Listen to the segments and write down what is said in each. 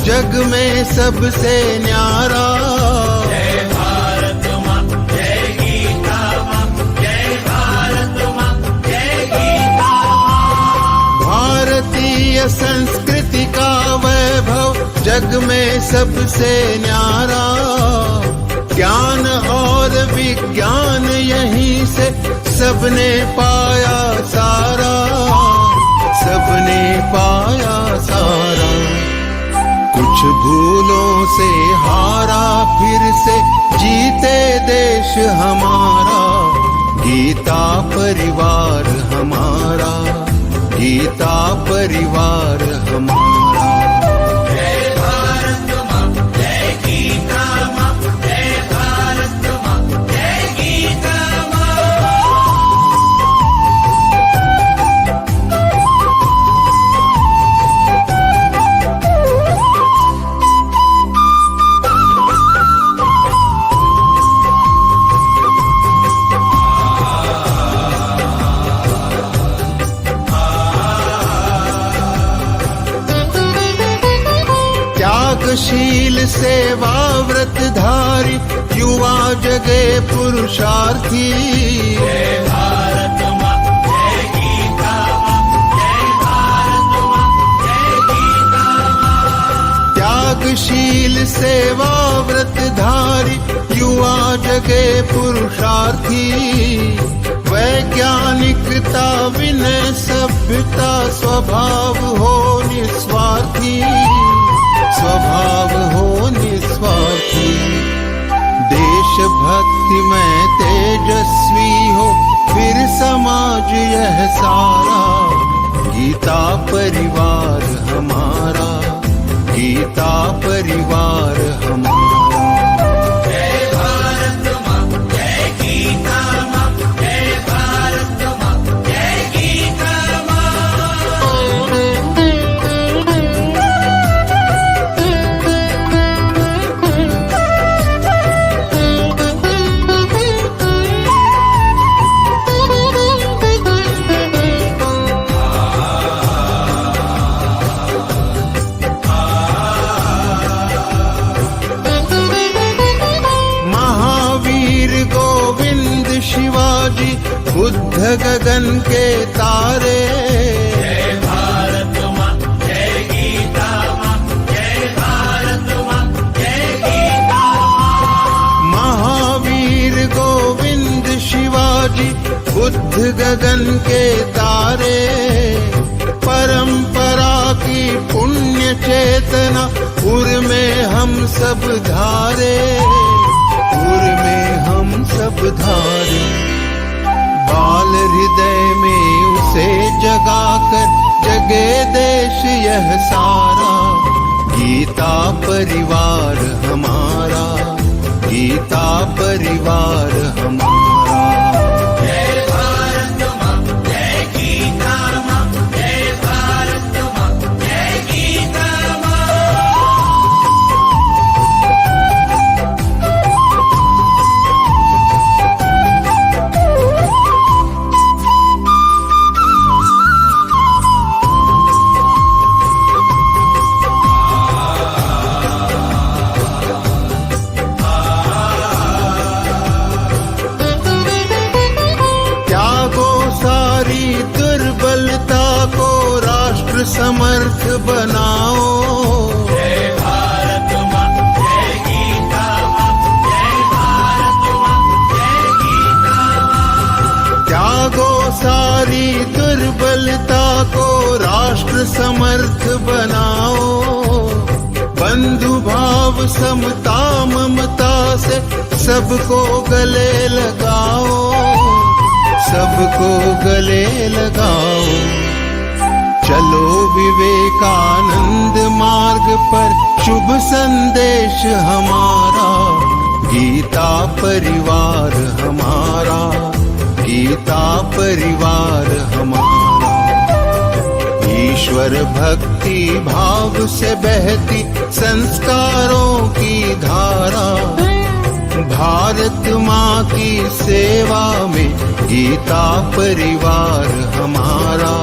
जग में सबसे न्यारा। जय भारत माँ, जय गीता माँ, जय भारत माँ, जय गीता माँ। भारतीय संस्कृति का वैभव जग में सबसे न्यारा। ज्ञान और विज्ञान यहीं से सबने पाया सारा, सबने पाया सारा। कुछ भूलों से हारा फिर से जीते देश हमारा। गीता परिवार हमारा, गीता परिवार हमारा। जय भारत माँ, जय गीता माँ, जय भारत माँ, जय गीता माँ। त्यागशील सेवा व्रतधारी युवा जगे पुरुषार्थी। जय भारत माँ, जय गीता माँ, जय भारत माँ, जय गीता माँ। त्यागशील सेवा व्रतधारी युवा जगे पुरुषार्थी। वैज्ञानिकता विनय सभ्यता स्वभाव हो निस्वार्थी, स्वभाव हो निस्वार्थी। देशभक्ति में तेजस्वी हो फिर समाज यह सारा। गीता परिवार हमारा, गीता परिवार हमारा। जय भारत माँ, जय गीता माँ, जय भारत माँ, जय गीता माँ। शिवाजी बुद्ध गगन के तारे। जय भारत माँ, जय गीता माँ, जय भारत माँ, जय गीता माँ। महावीर गोविंद शिवाजी बुद्ध गगन के तारे। परंपरा की पुण्य चेतना उर में हम सब धारे, उर में हम सब धारे। बाल हृदय में उसे जगाकर जगे देश यह सारा। गीता परिवार हमारा, गीता परिवार हमारा। जय भारत माँ, जय गीता माँ, जय भारत माँ, जय गीता माँ। दुर्बलता को राष्ट्र समर्थ बनाओ। जय भारत माँ, जय गीता माँ, जय भारत माँ, जय गीता माँ। त्यागो सारी दुर्बलता को राष्ट्र समर्थ बनाओ। बंधु भाव समता ममता से सबको गले लगाओ, सबको गले लगाओ। चलो विवेकानंद मार्ग पर शुभ संदेश हमारा। गीता परिवार हमारा, गीता परिवार हमारा। ईश्वर भक्ति भाव से बहती संस्कारों की धारा। भारत माँ की सेवा में गीता परिवार हमारा,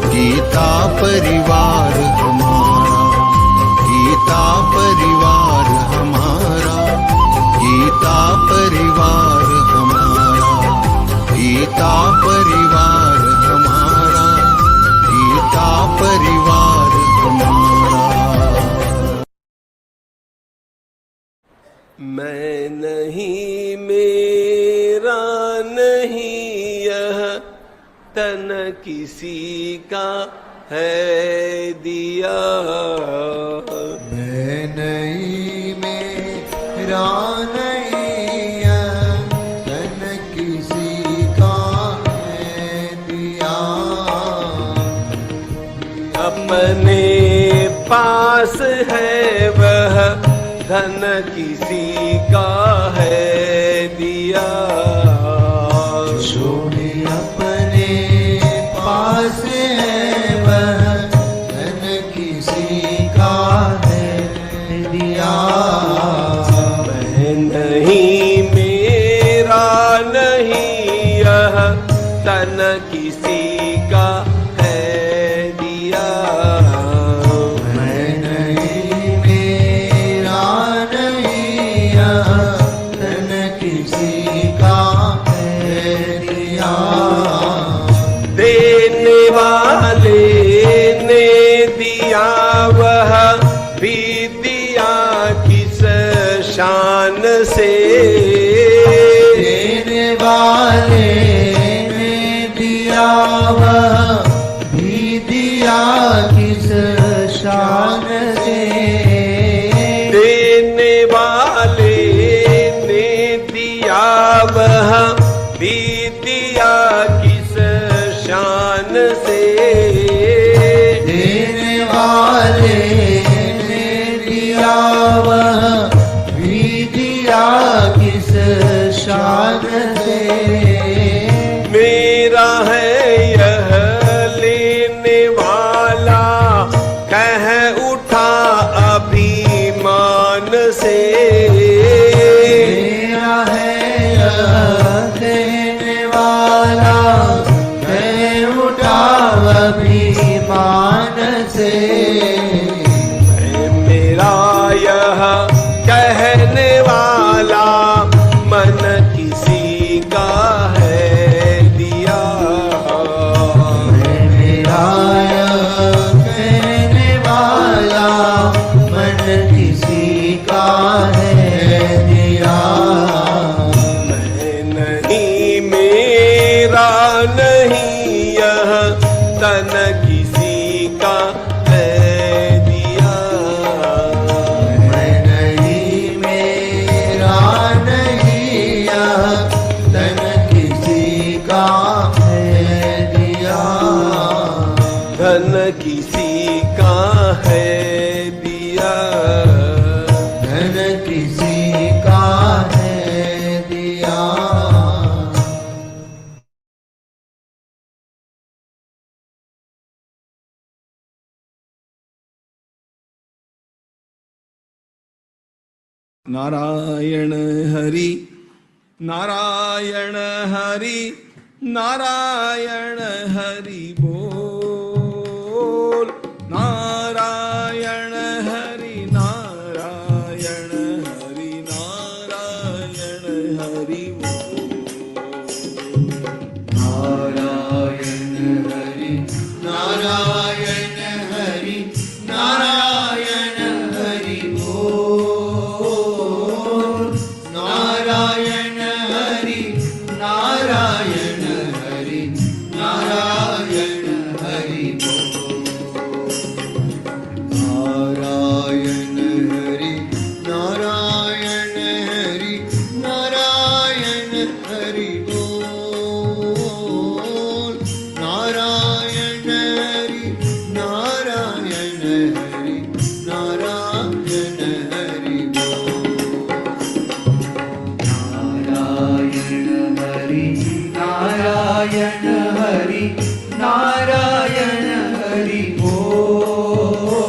गीता परिवार हमारा, गीता मैं नहीं मेरा नहीं यह तन किसी का है दिया। मैं नहीं मेरा नहीं यह तन किसी का है दिया। अपने पास है वह धन किसी का है दिया। जो भी अपने पास है वह धन किसी का है दिया। मैं नहीं मेरा नहीं यह तन किसी का है दिया। मैं नहीं मेरा नहीं यह धन किसी का है दिया। देने वाले ने दिया वह भी दिया किस शान से। देने वाले ने दिया वह भी दिया किस शान से। देने वाले ने दिया वह भी दिया किस शान से। देने वाले ने दिया वह भी दिया किस शान से। मेरा है यह लेने वाला कह उठा अभिमान से। मेरा है यह देने वाला मैं उठा अभिमान से। मेरा यह कहने वाला मन किसी का है दिया। मेरा यह कहने वाला मन किसी का है दिया। मैं नहीं मेरा नहीं यह तन किसी का है दिया। मैं नहीं मेरा नहीं यह धन किसी का है दिया। धन किसी का है दिया। धन किसी का है दिया। नारायण हरि नारायण हरि नारायण हरि बोल। नारायण हरि नारायण हरि नारायण हरि बोल। नारायण हरि नारायण हरि नारायण हरि बोल। नारायण हरि नारायण हरि नारायण हरि बोल। नारायण हरि नारायण हरि नारायण हरि बोल। नारायण हरि नारायण हरि नारायण हरि बोल।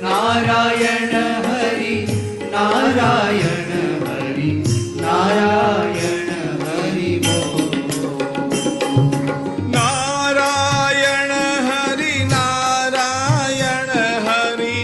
नारायण हरि नारायण हरि नारायण हरि बोल। नारायण हरि नारायण हरि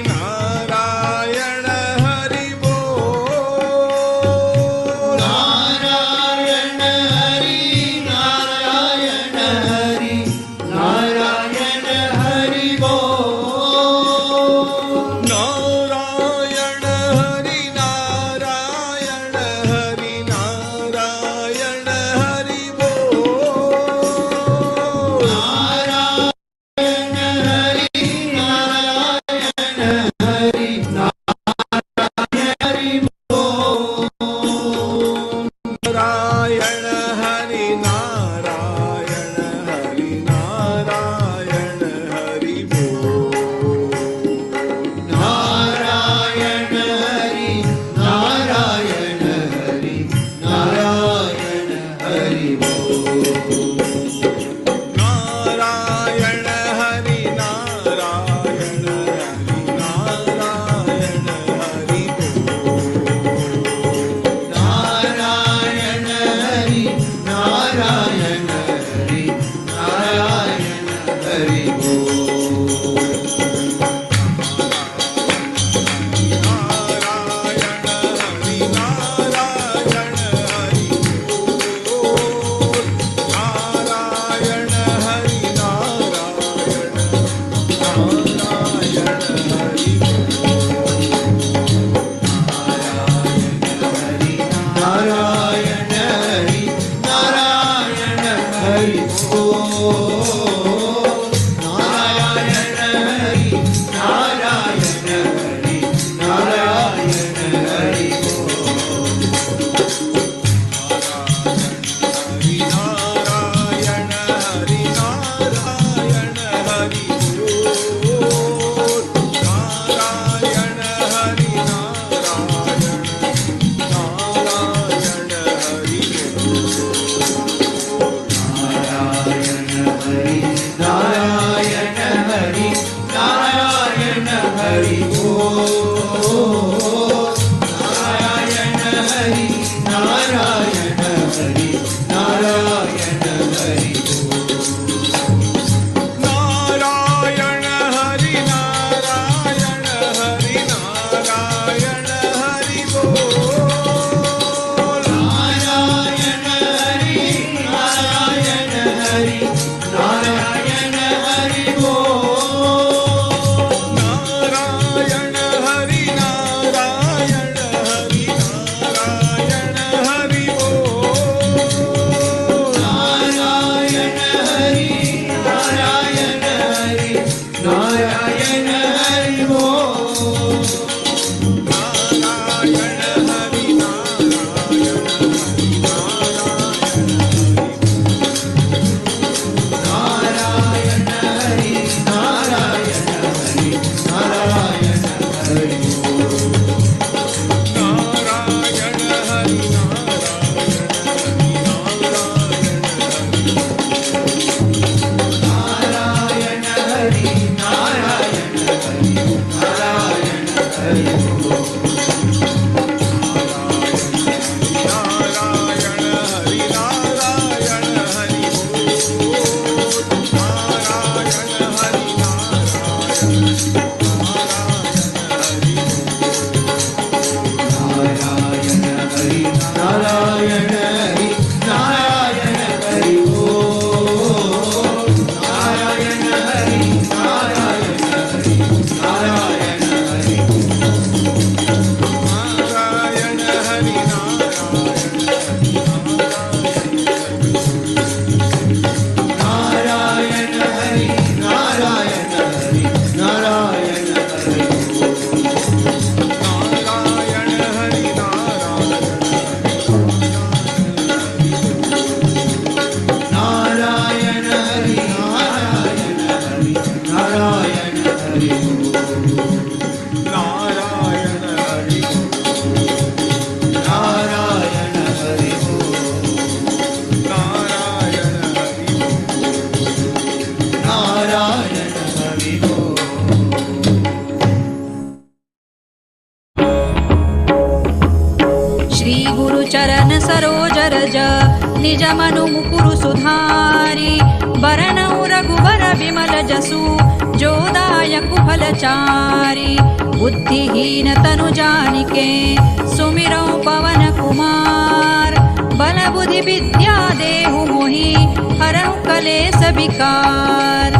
हरि बोल। नारायण हरि नारायण हरि नारायण हरि नारायण हरि नारायण हरि नारायण हरि बोल। नारायण हरि नारायण हरि नारायण हरि बोल। नारायण हरि नारायण हरि नारायण हरि बोल। नारायण हरि नारायण हरि नारायण हरि बोल। नारायण हरि नारायण हरि नारायण हरि नारायण हरि नारायण हरि नारायण हरि नारायण हरि नारायण हरि नारायण हरि नारायण हरि नारायण हरि नारायण हरि बोल। नारायण हरि नारायण हरि नारायण हरि नारायण हरि नारायण हरि नारायण हरि नारायण हरि नारायण हरि नारायण हरि नारायण हरि नारायण हरि नारायण हरि नारायण हरि नारायण हरि नारायण हरि श्री गुरु चरण सरोज रज निज मनु मुकुरु सुधारी बरनउ रघुबर विमल जसु जो दायकु फलचारी बुद्धिहीन तनु जानिके सुमिरौ पवन कुमार बल बुद्धि विद्या देहु मोहि हरहु कलेस विकार।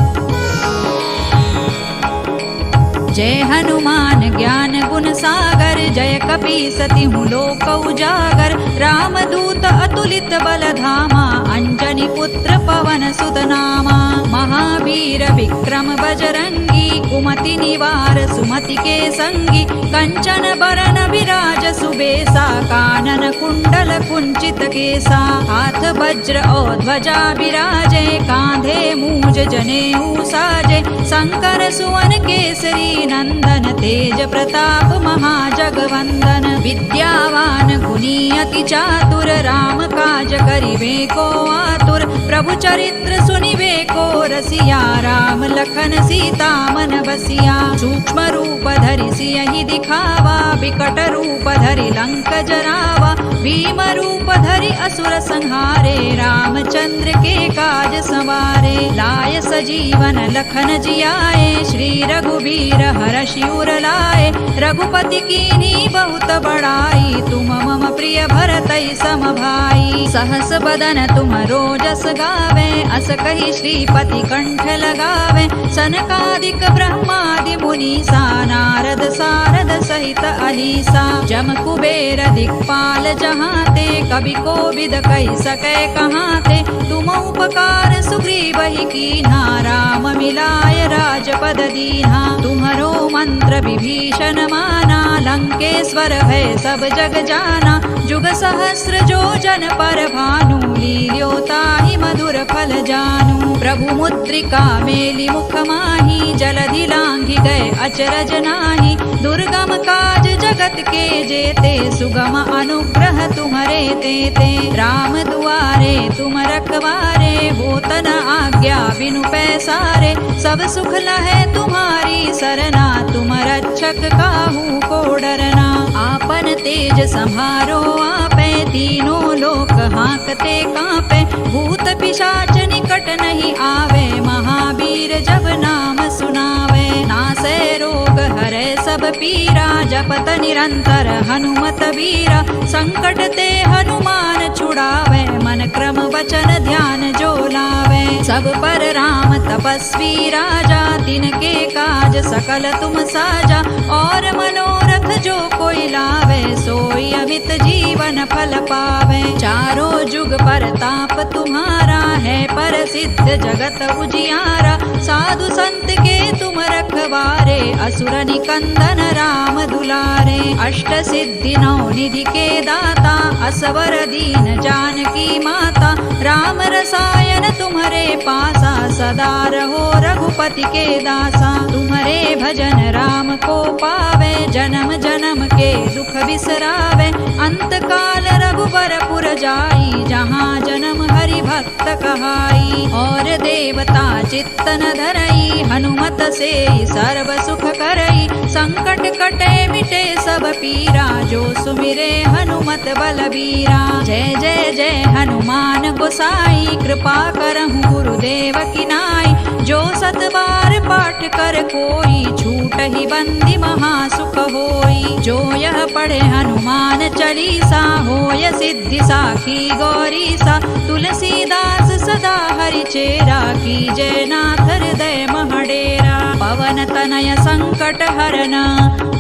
जय हनुमान ज्ञान गुण सागर जय कपीसतिहु लोक उजागर रामदूत अतुलित बल धामा अंजनी पुत्र पवन सुत नामा महावीर विक्रम बजरंगी कुमति निवार सुमति के संगी कंचन बरन विराज सुबेसा कानन कुंडल कुंचित केसा हाथ वज्र और ध्वजा विराजे कांधे मूज जनेऊ साजे शंकर सुवन केसरी नंदन तेज प्रताप महाजगवंदन विद्यावान गुणी अति चातुर राम काज करिबे को आतुर प्रभु चरित्र सुनिबे को रसिया राम लखन सीता मन बसिया सूक्ष्म रूप धरि सियहि दिखावा विकट रूप धरि लंक जरावा भीम रूप धरि असुर संहारे रामचंद्र के काज सवारे लाय सजीवन लखन जियाए श्री रघुबीर हरषि उर लाए रघुपति कीन्ही बहुत बड़ाई तुम मम प्रिय भरतई सम भाई सहस बदन तुम रोजस गावे अस कहि श्रीपति कंठ लगावे सनकादिक ब्रह्मादि मुनीसा नारद सारद सहित अहिसा जम कुबेर दिक्पाल जहाते कवि कोविद कहि सकै कहाते तुम उपकार सुग्रीवहि कीन्हा राम मिलाय राजपद दीन्हा तुम्हरो मंत्र विभीषण माना लंकेश्वर है सब जग जाना जुग सहस्र जो जन पर भानु लील्यो ताहि मधुर फल जानू प्रभु मुद्रिका मेलि मुख माहि जलधि लांघि गए गए अचरज नाही। दुर्गम काज जगत के जेते, सुगम अनुग्रह तुम्हारे तेते। राम दुआरे तुम रखवारे, होत न आज्ञा बिनु पैसारे। सब सुख लहे तुम्हारी सरना, तुम रक्षक काहू को डरना। आपन तेज संहारो आपे, तीनों लोक हाँकते कांपे। भूत पिशाच निकट नहीं आवे, महावीर जब नाम सुनावे। नासे रोग हरे सब पीरा, जपत निरंतर हनुमत वीरा। संकट ते हनुमान छुड़ावे, मन क्रम वचन ध्यान जो लावे। सब पर राम तपस्वी राजा, तिनके काज सकल तुम साजा। और मनोरथ जो कोई लावे, सोई अमित जीवन फल पावे। चारों जुग परताप तुम्हारा है, प्रसिद्ध जगत उजियारा। साधु संत के तुम रखवारे, असुर निकंदन राम दुलारे। अष्ट सिद्धि नौ निधि के दाता, असवर दीन जानकी माता। राम रसायन तुम्हारे पासा, सदा रहो रघुपति के दासा। तुम्हारे भजन राम को पावे, जन्म जन्म के दुख बिसरावे। अंत काल रघुबर पुर जाई, जहाँ जन्म हरि भक्त कहाई। और देवता चित्त न धरई, हनुमत से सर्व सुख करई। संकट कटे मिटे सब पीरा, जो सुमिरे हनुमत बलबीरा। जय जय जय हनुमान गोसाई, कृपा करहु गुरुदेव की नाई। जो सत बार पाठ कर कोई, छूट ही बंदी महासुख होई। जो यह पढ़े हनुमान चालीसा, होय सिद्धि साखी गौरीसा। तुलसीदास सदा हरि चेरा, कीजय नाथ हृदय महडेरा। पवन तनय संकट हरना,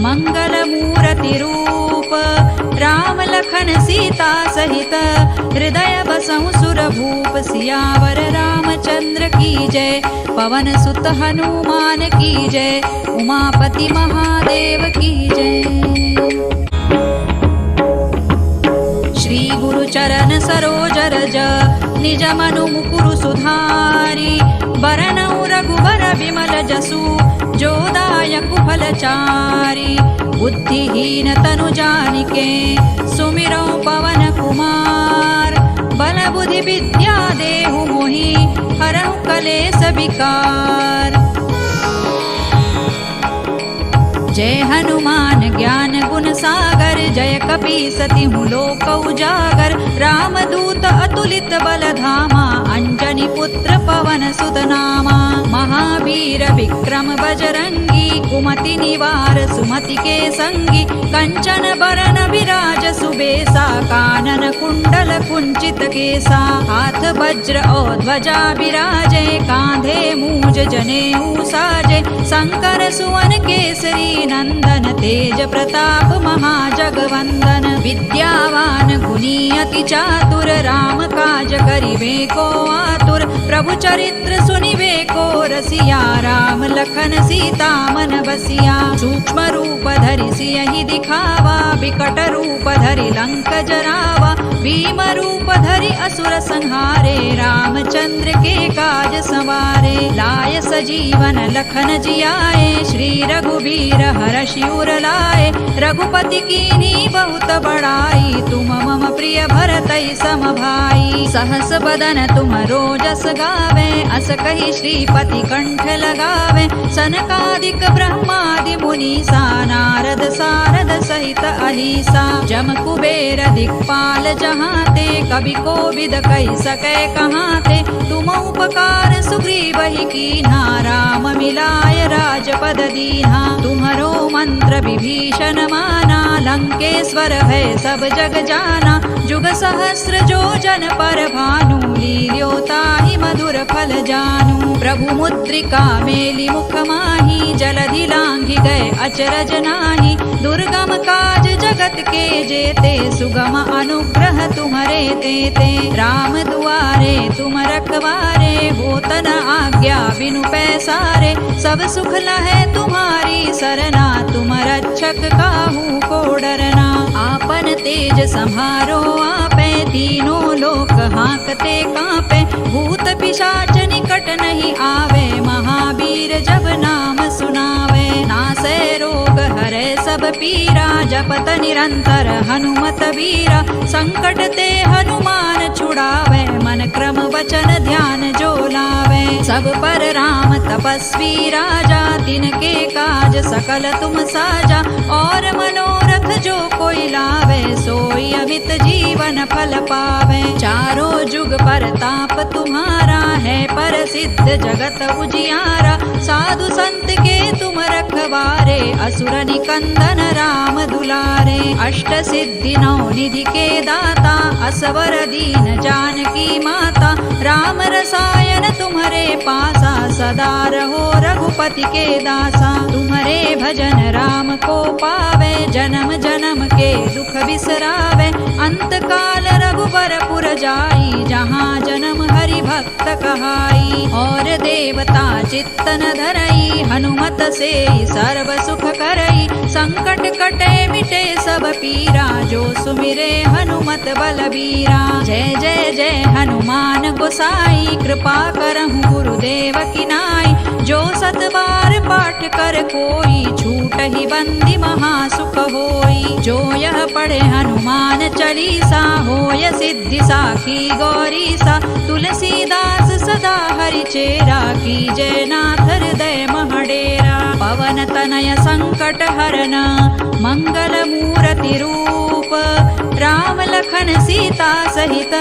मंगल मूर्ति रूप। राम लखन सीता सहित, हृदय बसहु सुर भूप। सियावर रामचंद्र की जय, पवन सुत हनुमान की जय। उमापति महादेव की जय। श्री गुरु चरण सरोज रज, निज मनु मुकुरु सुधारी। बरनउ रघुबर विमल जसु, जो दायकु फलचारी। बुद्धिहीन तनु जानिके, सुमिरौ पवन कुमार। बल बुद्धि विद्या देहु मोहि, हरहु कलेस विकार। जय हनुमान ज्ञान गुण सागर, जय कपीसतिहु लोक उजागर। रामदूत अतुलित बल धामा, अंजनी पुत्र पवन सुत नामा। महावीर विक्रम बजरंगी, कुमति निवार सुमति के संगी। कंचन बरन विराज सुबेसा, कानन कुंडल कुंचित केसा। हाथ वज्र और ध्वजा विराजे, कांधे मूज जनेऊ साजे। शंकर सुवन केसरी नंदन, तेज प्रताप महाजगवंदन। विद्यावान गुणी अति चातुर, राम काज करिबे को आतुर। प्रभु चरित्र सुनिबे को रसिया, राम लखन सीता मन बसिया। सूक्ष्म रूप धरि सियहि दिखावा, विकट रूप धरि लंक जरावा। भीम रूप धरि असुर संहारे, रामचंद्र के काज संवारे। लाय सजीवन लखन जियाए, श्री रघुबीर हरषि उर लाए। रघुपति कीन्ही बहुत बड़ाई, तुम मम प्रिय भरतई सम भाई। सहस बदन तुम रोजस गावे, अस कहि श्रीपति कंठ लगावे। सनकादिक ब्रह्मादि मुनीसा, नारद सारद सहित अहिसा। जम कुबेर दिक्पाल जहाते, कवि कोविद कहि सकै कहाते। तुम उपकार सुग्रीवहि कीन्हा, राम मिलाय राजपद दीन्हा। तुम्हरो मंत्र विभीषण माना, लंकेश्वर है सब जग जाना। जुग सहस्र जो जन पर भानु, लील्यो ताहि मधुर फल जानू। प्रभु मुद्रिका मेलि मुख माहि, जलधि लांघि गए अचरज नाही। दुर्गम काज जगत के जेते, सुगम अनुग्रह तुम्हारे तेते। राम दुआरे तुम रखवारे, होत न आज्ञा बिनु पैसारे। सब सुख लहे तुम्हारी सरना, तुम रक्षक काहू को डरना। आपन तेज संहारो आपे, तीनों लोक हाँकते कांपे। भूत पिशाच निकट नहीं आवे, महावीर जब नाम सुनावे। सब पीरा जपत निरंतर हनुमत वीरा संकट ते हनुमान छुड़ावे मन क्रम वचन ध्यान जो लावे सब पर राम तपस्वी राजा तिनके काज सकल तुम साजा और मनोरथ जो कोई लावे सोई अमित जीवन फल पावे चारों जुग परताप तुम्हारा है प्रसिद्ध जगत उजियारा साधु संत के तुम रखवारे असुर निकंदन राम दुलारे अष्ट सिद्धि नौ निधि के दाता असवर दीन जानकी माता राम रसायन तुम्हारे पासा सदा रहो रघुपति के दासा तुम्हारे भजन राम को पावे जन्म जन्म के दुख बिसरावे अंत काल रघुबर पुर जाई जहाँ जन्म हरि भक्त कहाई और देवता चित्तन धरई हनुमत से सर्व सुख करई संकट कटे मिटे सब पीरा जो सुमिरे हनुमत बलबीरा जय जय जय हनुमान गोसाई कृपा करहु गुरुदेव की नाई जो सत बार पाठ कर कोई छूट ही बंदी महासुख होई जो यह पढ़े हनुमान चालीसा होय सिद्धि साखी गौरीसा तुलसीदास सदा हरि चेरा की जय नाथ हृदय महडेरा पवन तनय संकट हरन मंगल मूर्ति रूप राम लखन सीता सहित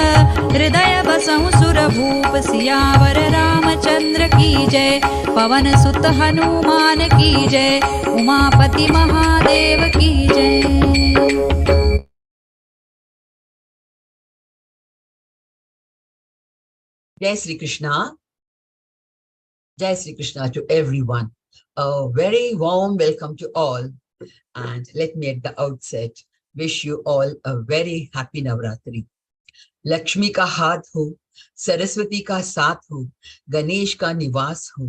हृदय बसहु सुर भूप सियावर रामचंद्र की जय पवन सुत हनुमान की जय उमापति महादेव की जय। Jai Shri Krishna. Jai Shri Krishna to everyone. A very warm welcome to all. And let me at the outset wish you all a very happy Navratri. Lakshmi का हाथ हो, सरस्वती का साथ हो, गणेश का निवास हो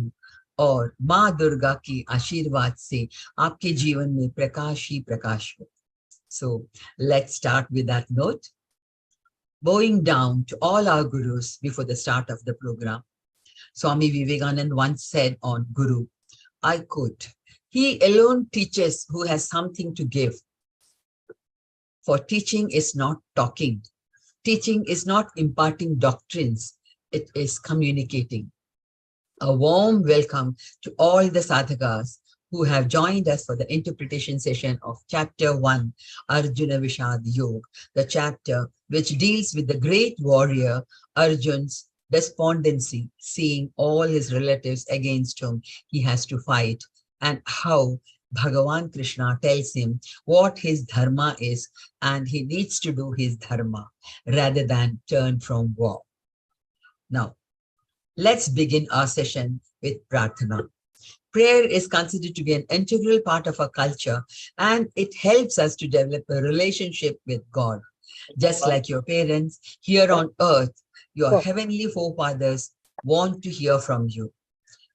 और माँ दुर्गा की आशीर्वाद से आपके जीवन में प्रकाश ही प्रकाश हो. So let's start with that note. Bowing down to all our gurus before the start of the program. Swami Vivekananda once said on Guru, I quote, "He alone teaches who has something to give. For teaching is not talking. Teaching is not imparting doctrines. It is communicating." A warm welcome to all the sadhakas who have joined us for the interpretation session of Chapter 1, Arjuna Vishad Yoga, the chapter which deals with the great warrior Arjun's despondency, seeing all his relatives against whom he has to fight, and how Bhagavan Krishna tells him what his dharma is, and he needs to do his dharma rather than turn from war. Now, let's begin our session with prarthana. Prayer is considered to be an integral part of our culture, and it helps us to develop a relationship with God. Just like your parents here on earth, your heavenly forefathers want to hear from you.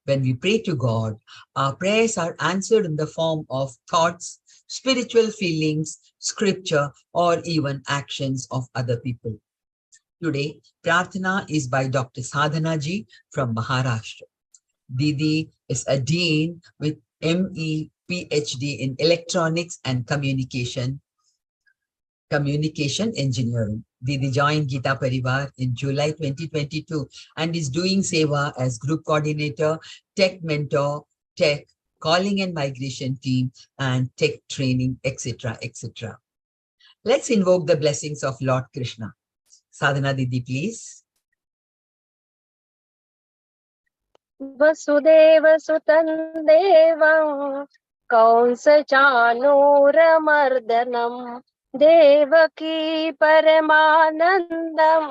When we pray to God, our prayers are answered in the form of thoughts, spiritual feelings, scripture, or even actions of other people. Today, Prarthana is by Dr. Sadhana ji from Maharashtra. Didi is a dean with ME PhD in Electronics and Communication Engineering. Didi joined Gita Parivar in July 2022 and is doing Seva as Group Coordinator, Tech Mentor, Tech, Calling and Migration Team, and Tech Training, etc., etc. Let's invoke the blessings of Lord Krishna. Sadhana Didi, please. Vasudev सुतं देवं कंस चाणूरमर्दनं देवकी परमानन्दं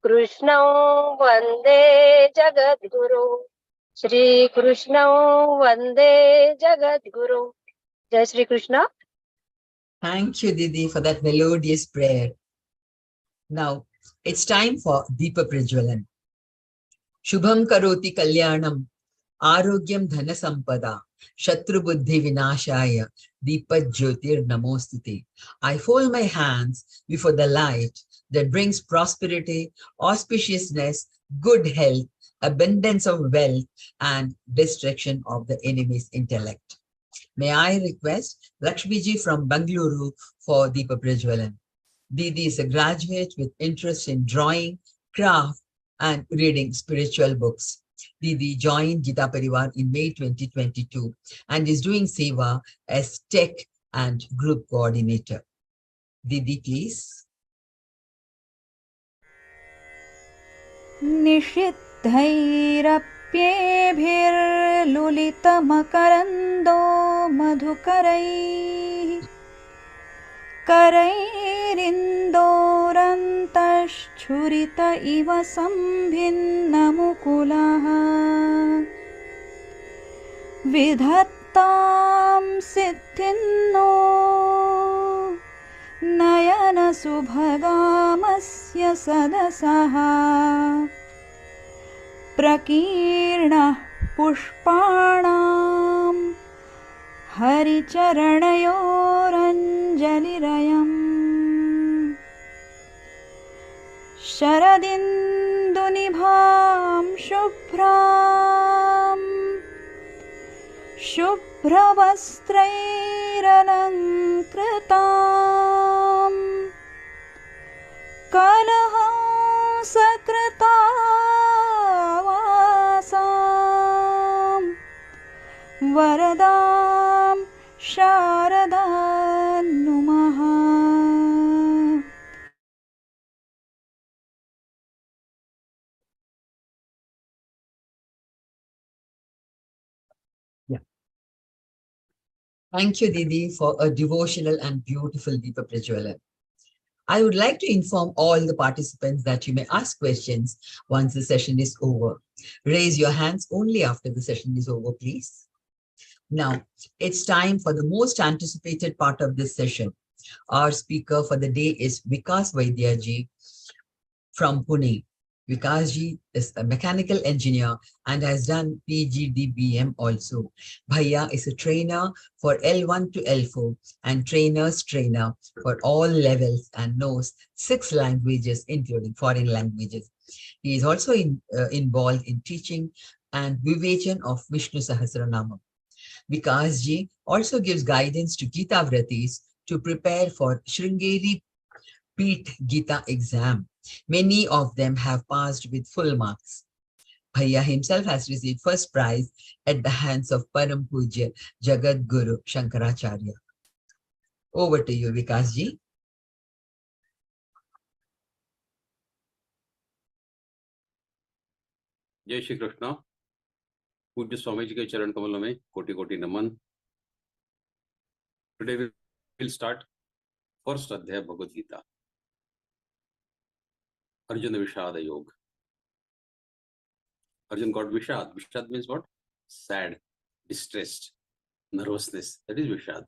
कृष्णं वन्दे जगद्गुरु श्रीकृष्णं वन्दे जगद्गुरु. जय Shri Krishna. Thank you, Didi, for that melodious prayer. Now, it's time for Deepa Prajwalan. Shubham karoti kalyanam, arogyam dhana sampada, shatru buddhi vinashaya, Deepa Jyotir namostute. I fold my hands before the light that brings prosperity, auspiciousness, good health, abundance of wealth, and destruction of the enemy's intellect. May I request Lakshmiji from Bangalore for Deepa Prajwalan. Didi is a graduate with interest in drawing, craft, and reading spiritual books. Didi joined Gita Parivar in May 2022 and is doing Seva as tech and group coordinator. Didi, please. निषिद्धैरप्येभिर्लुलितमकरन्दो मधुकरैः करैरिन्दोरन्तश्छुरित इव सम्भिन्नमुकुलः विधत्तां सिद्धिन्नो नयनसुभगामस्य सदसः प्रकीर्णः पुष्पाणां हरिचरणयोरञ्जलिरयम् शरदिन्दुनिभां शुभ्रां शुभ्रवस्त्रैरलङ्कृतां कलहंसकृतावासां वरदां शारदां नुमः. Thank you, Didi, for a devotional and beautiful Deepa Prajwalan. I would like to inform all the participants that you may ask questions once the session is over. Raise your hands only after the session is over, please. Now, it's time for the most anticipated part of this session. Our speaker for the day is Vikas Vaidya ji from Pune. Vikas ji is a mechanical engineer and has done PGDBM also. Bhaiya is a trainer for L1 to L4 and trainer's trainer for all levels and knows 6 languages, including foreign languages. He is also involved in teaching and Vivekan of Vishnu Sahasranama. Vikas ji also gives guidance to Gita Vratis to prepare for Sringeri Peeth Gita exam. Many of them have passed with full marks. Bhaiya himself has received first prize at the hands of Param Pujya Jagat Guru Shankaracharya. Over to you, Vikas ji. जय श्री कृष्ण. पूज्य स्वामी जी के चरण कमलों में कोटि कोटि नमन. Today we will start first अध्याय Bhagavad Gita. Arjuna Vishada Yoga. Arjun got Vishad. Vishad means what? Sad, distressed, nervousness. That is Vishad.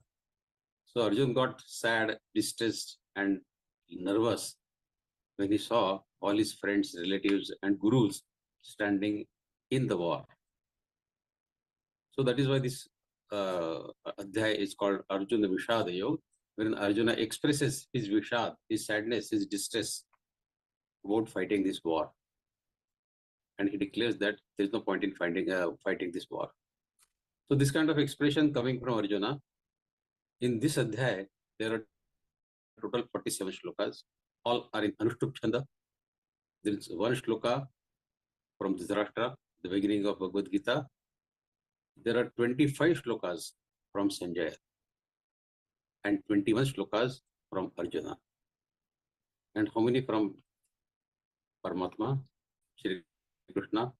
So Arjun got sad, distressed, and nervous when he saw all his friends, relatives, and gurus standing in the war. So that is why this Adhyaya is called Arjuna Vishada Yoga, wherein Arjuna expresses his Vishad, his sadness, his distress about fighting this war. And he declares that there is no point in fighting this war. So this kind of expression coming from Arjuna, in this Adhyaya, there are total 47 shlokas. All are in Anushtup Chanda. There is one shloka from Dhritarashtra, the beginning of Bhagavad Gita. There are 25 shlokas from Sanjaya and 21 shlokas from Arjuna. And how many from Paramatma? Shri Krishna?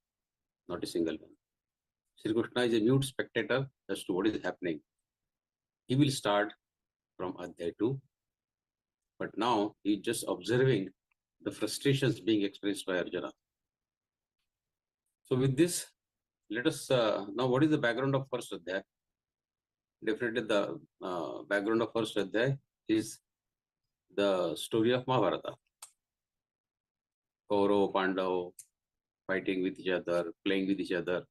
Not a single one. Shri Krishna is a mute spectator as to what is happening. He will start from Adhyaya 2, but now he is just observing the frustrations being expressed by Arjuna. So with this, let us now, what is the background of first Adhyaya? Definitely the background of first Adhyaya is the story of Mahabharata. Kaurava, Pandava fighting with each other, playing with each other,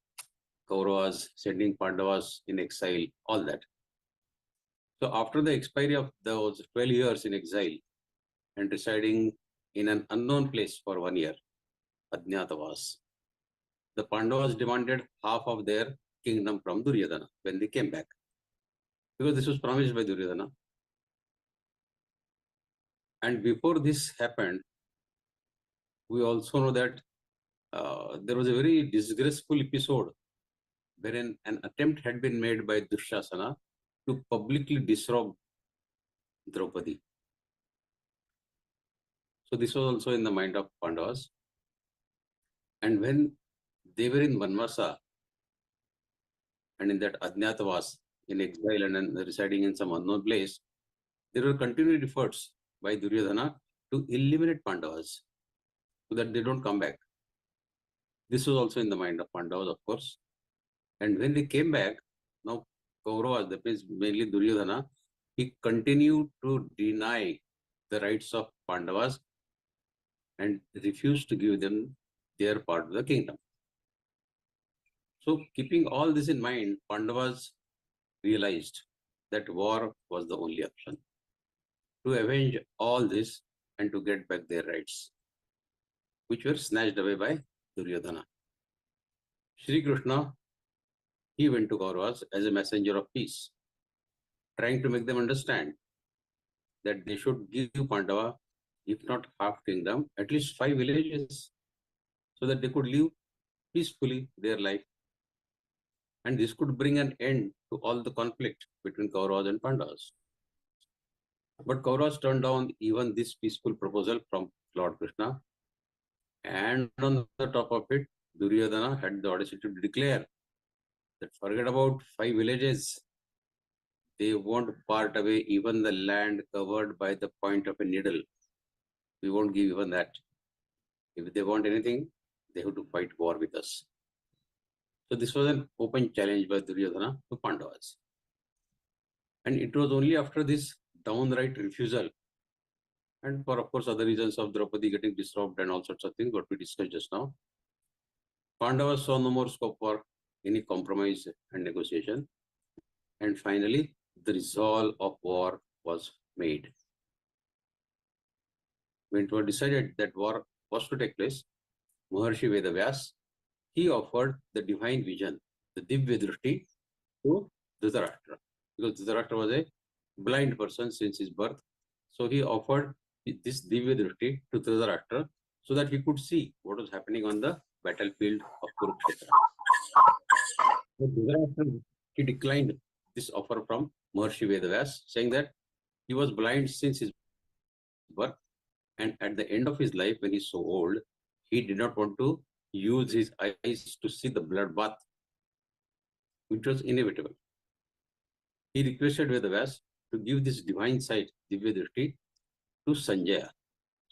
Kauravas sending Pandavas in exile, all that. So after the expiry of those 12 years in exile and residing in an unknown place for 1 year, Ajñātavās, the Pandavas demanded half of their kingdom from Duryodhana when they came back. because this was promised by Duryodhana. And before this happened, we also know that there was a very disgraceful episode wherein an attempt had been made by Dushasana to publicly disrobe Draupadi. So this was also in the mind of Pandavas. And when they were in Vanvasa and in that Ajnatavas, in exile and then residing in some unknown place, there were continued efforts by Duryodhana to eliminate Pandavas so that they don't come back. This was also in the mind of Pandavas, of course. And when they came back, now Kauravas, that means mainly Duryodhana, he continued to deny the rights of Pandavas and refused to give them their part of the kingdom. So keeping all this in mind, Pandavas realized that war was the only option to avenge all this and to get back their rights, which were snatched away by Duryodhana. Shri Krishna, he went to Kauravas as a messenger of peace, trying to make them understand that they should give Pandava, if not half kingdom, at least 5 villages, so that they could live peacefully their life. And this could bring an end to all the conflict between Kauravas and Pandavas. But Kauravas turned down even this peaceful proposal from Lord Krishna. And on the top of it, Duryodhana had the audacity to declare that forget about 5 villages. They won't part away even the land covered by the point of a needle. We won't give even that. If they want anything, they have to fight war with us. So this was an open challenge by Duryodhana to Pandavas. And it was only after this downright refusal, and for of course other reasons of Draupadi getting disrobed and all sorts of things, what we discussed just now, Pandavas saw no more scope for any compromise and negotiation. And finally, the resolve of war was made. When it was decided that war was to take place, Maharshi Vedavyas, he offered the divine vision, the Divya Drishti, to Dhritarashtra. Because Dhritarashtra was a blind person since his birth. So he offered this Divya Drishti to Dhritarashtra so that he could see what was happening on the battlefield of Kurukshetra. But Dhritarashtra, he declined this offer from Maharshi Vedavyas, saying that he was blind since his birth, and at the end of his life, when he's so old, he did not want to use his eyes to see the bloodbath, which was inevitable. He requested Vedavyas to give this divine sight, Divya Drishti, to Sanjaya.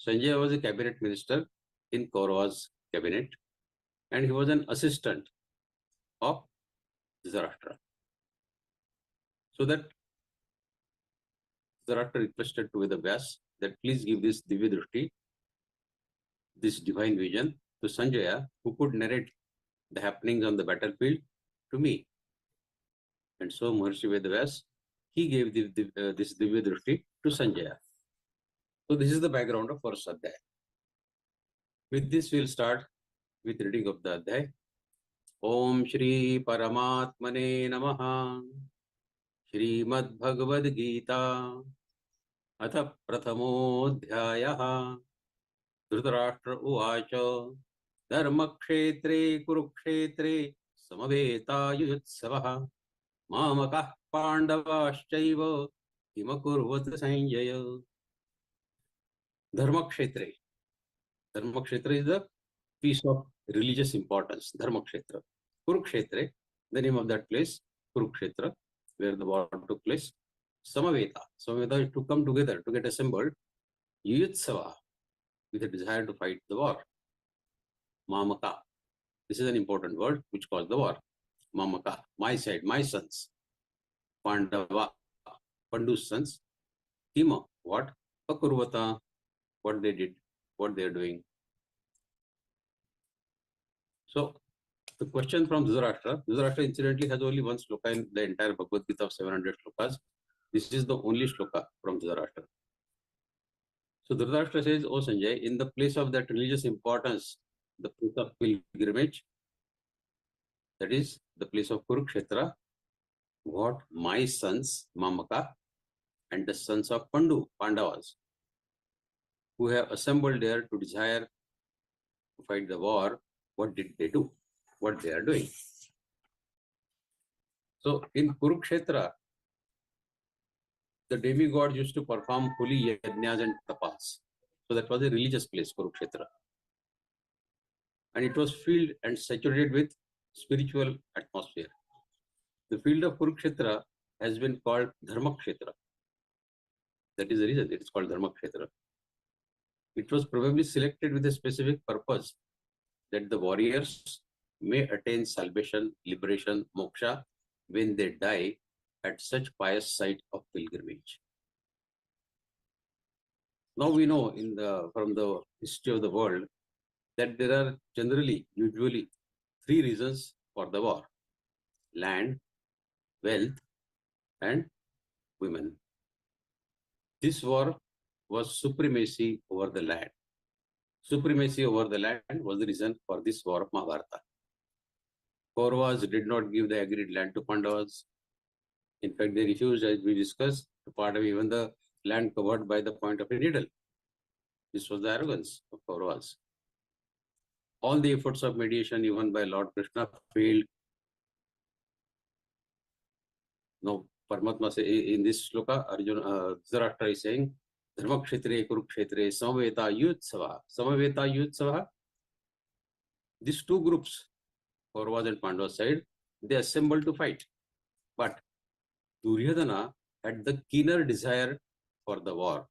Sanjaya was a cabinet minister in Kaurava's cabinet, and he was an assistant of Dhritarashtra. So that Dhritarashtra requested to Vedavyas that please give this Divya Drishti, this divine vision, to Sanjaya, who could narrate the happenings on the battlefield to me. And so Maharshi Vedavyas, he gave this Divya Drishti to Sanjaya. So this is the background of first Adhyaya. With this, we'll start with reading of the Adhyaya. Om Shri Paramatmane Namaha. Śrīmad-Bhagavadgītā. Atha Prathamodhyāyah. Dhritarashtra Uvacha. Dharmakshetre Kurukshetre Samavetayujutsavah. Māmakah Pandavāścaiva Kimakurvata Sanjaya. Dharmakshetre. Dharmakshetra is the piece of religious importance. Dharmakshetra. Kurukshetra, the name of that place, Kurukshetra, where the war took place. Samaveta. Samaveta is to come together, to get assembled. Yujutsava, with a desire to fight the war. Mamaka. This is an important word which caused the war. Mamaka, my side, my sons. Pandava, Pandu's sons. Kima, what? Akurvata, what they did, what they are doing. So, the question from Dhritarashtra. Dhritarashtra incidentally has only one sloka in the entire Bhagavad Gita of 700 slokas. This is the only sloka from Dhritarashtra. So Dhritarashtra says, O Sanjay, in the place of that religious importance, the place of pilgrimage, that is the place of Kurukshetra, what my sons, Mamaka, and the sons of Pandu, Pandavas, who have assembled there to desire to fight the war, what did they do? What they are doing? So in Kurukshetra, the demigod used to perform holy yajnas and tapas. So that was a religious place, Kurukshetra. And it was filled and saturated with spiritual atmosphere. The field of Kurukshetra has been called Dharmakshetra. That is the reason it is called Dharmakshetra. It was probably selected with a specific purpose, that the warriors may attain salvation, liberation, moksha when they die at such pious site of pilgrimage. Now we know from the history of the world that there are usually three reasons for the war: land, wealth, and women. This war was supremacy over the land. Supremacy over the land was the reason for this war of Mahabharata. Kauravas did not give the agreed land to Pandavas. In fact, they refused, as we discussed, to part of even the land covered by the point of a needle. This was the arrogance of Kauravas. All the efforts of mediation, even by Lord Krishna, failed. Now, Paramatma say in this shloka, Arjuna, Dhritarashtra is saying, Dharmakshetre, Kurukshetre, Samaveta Yutsava. Samaveta Yutsava. These two groups, Kauravas and Pandavas side, they assembled to fight. But Duryodhana had the keener desire for the war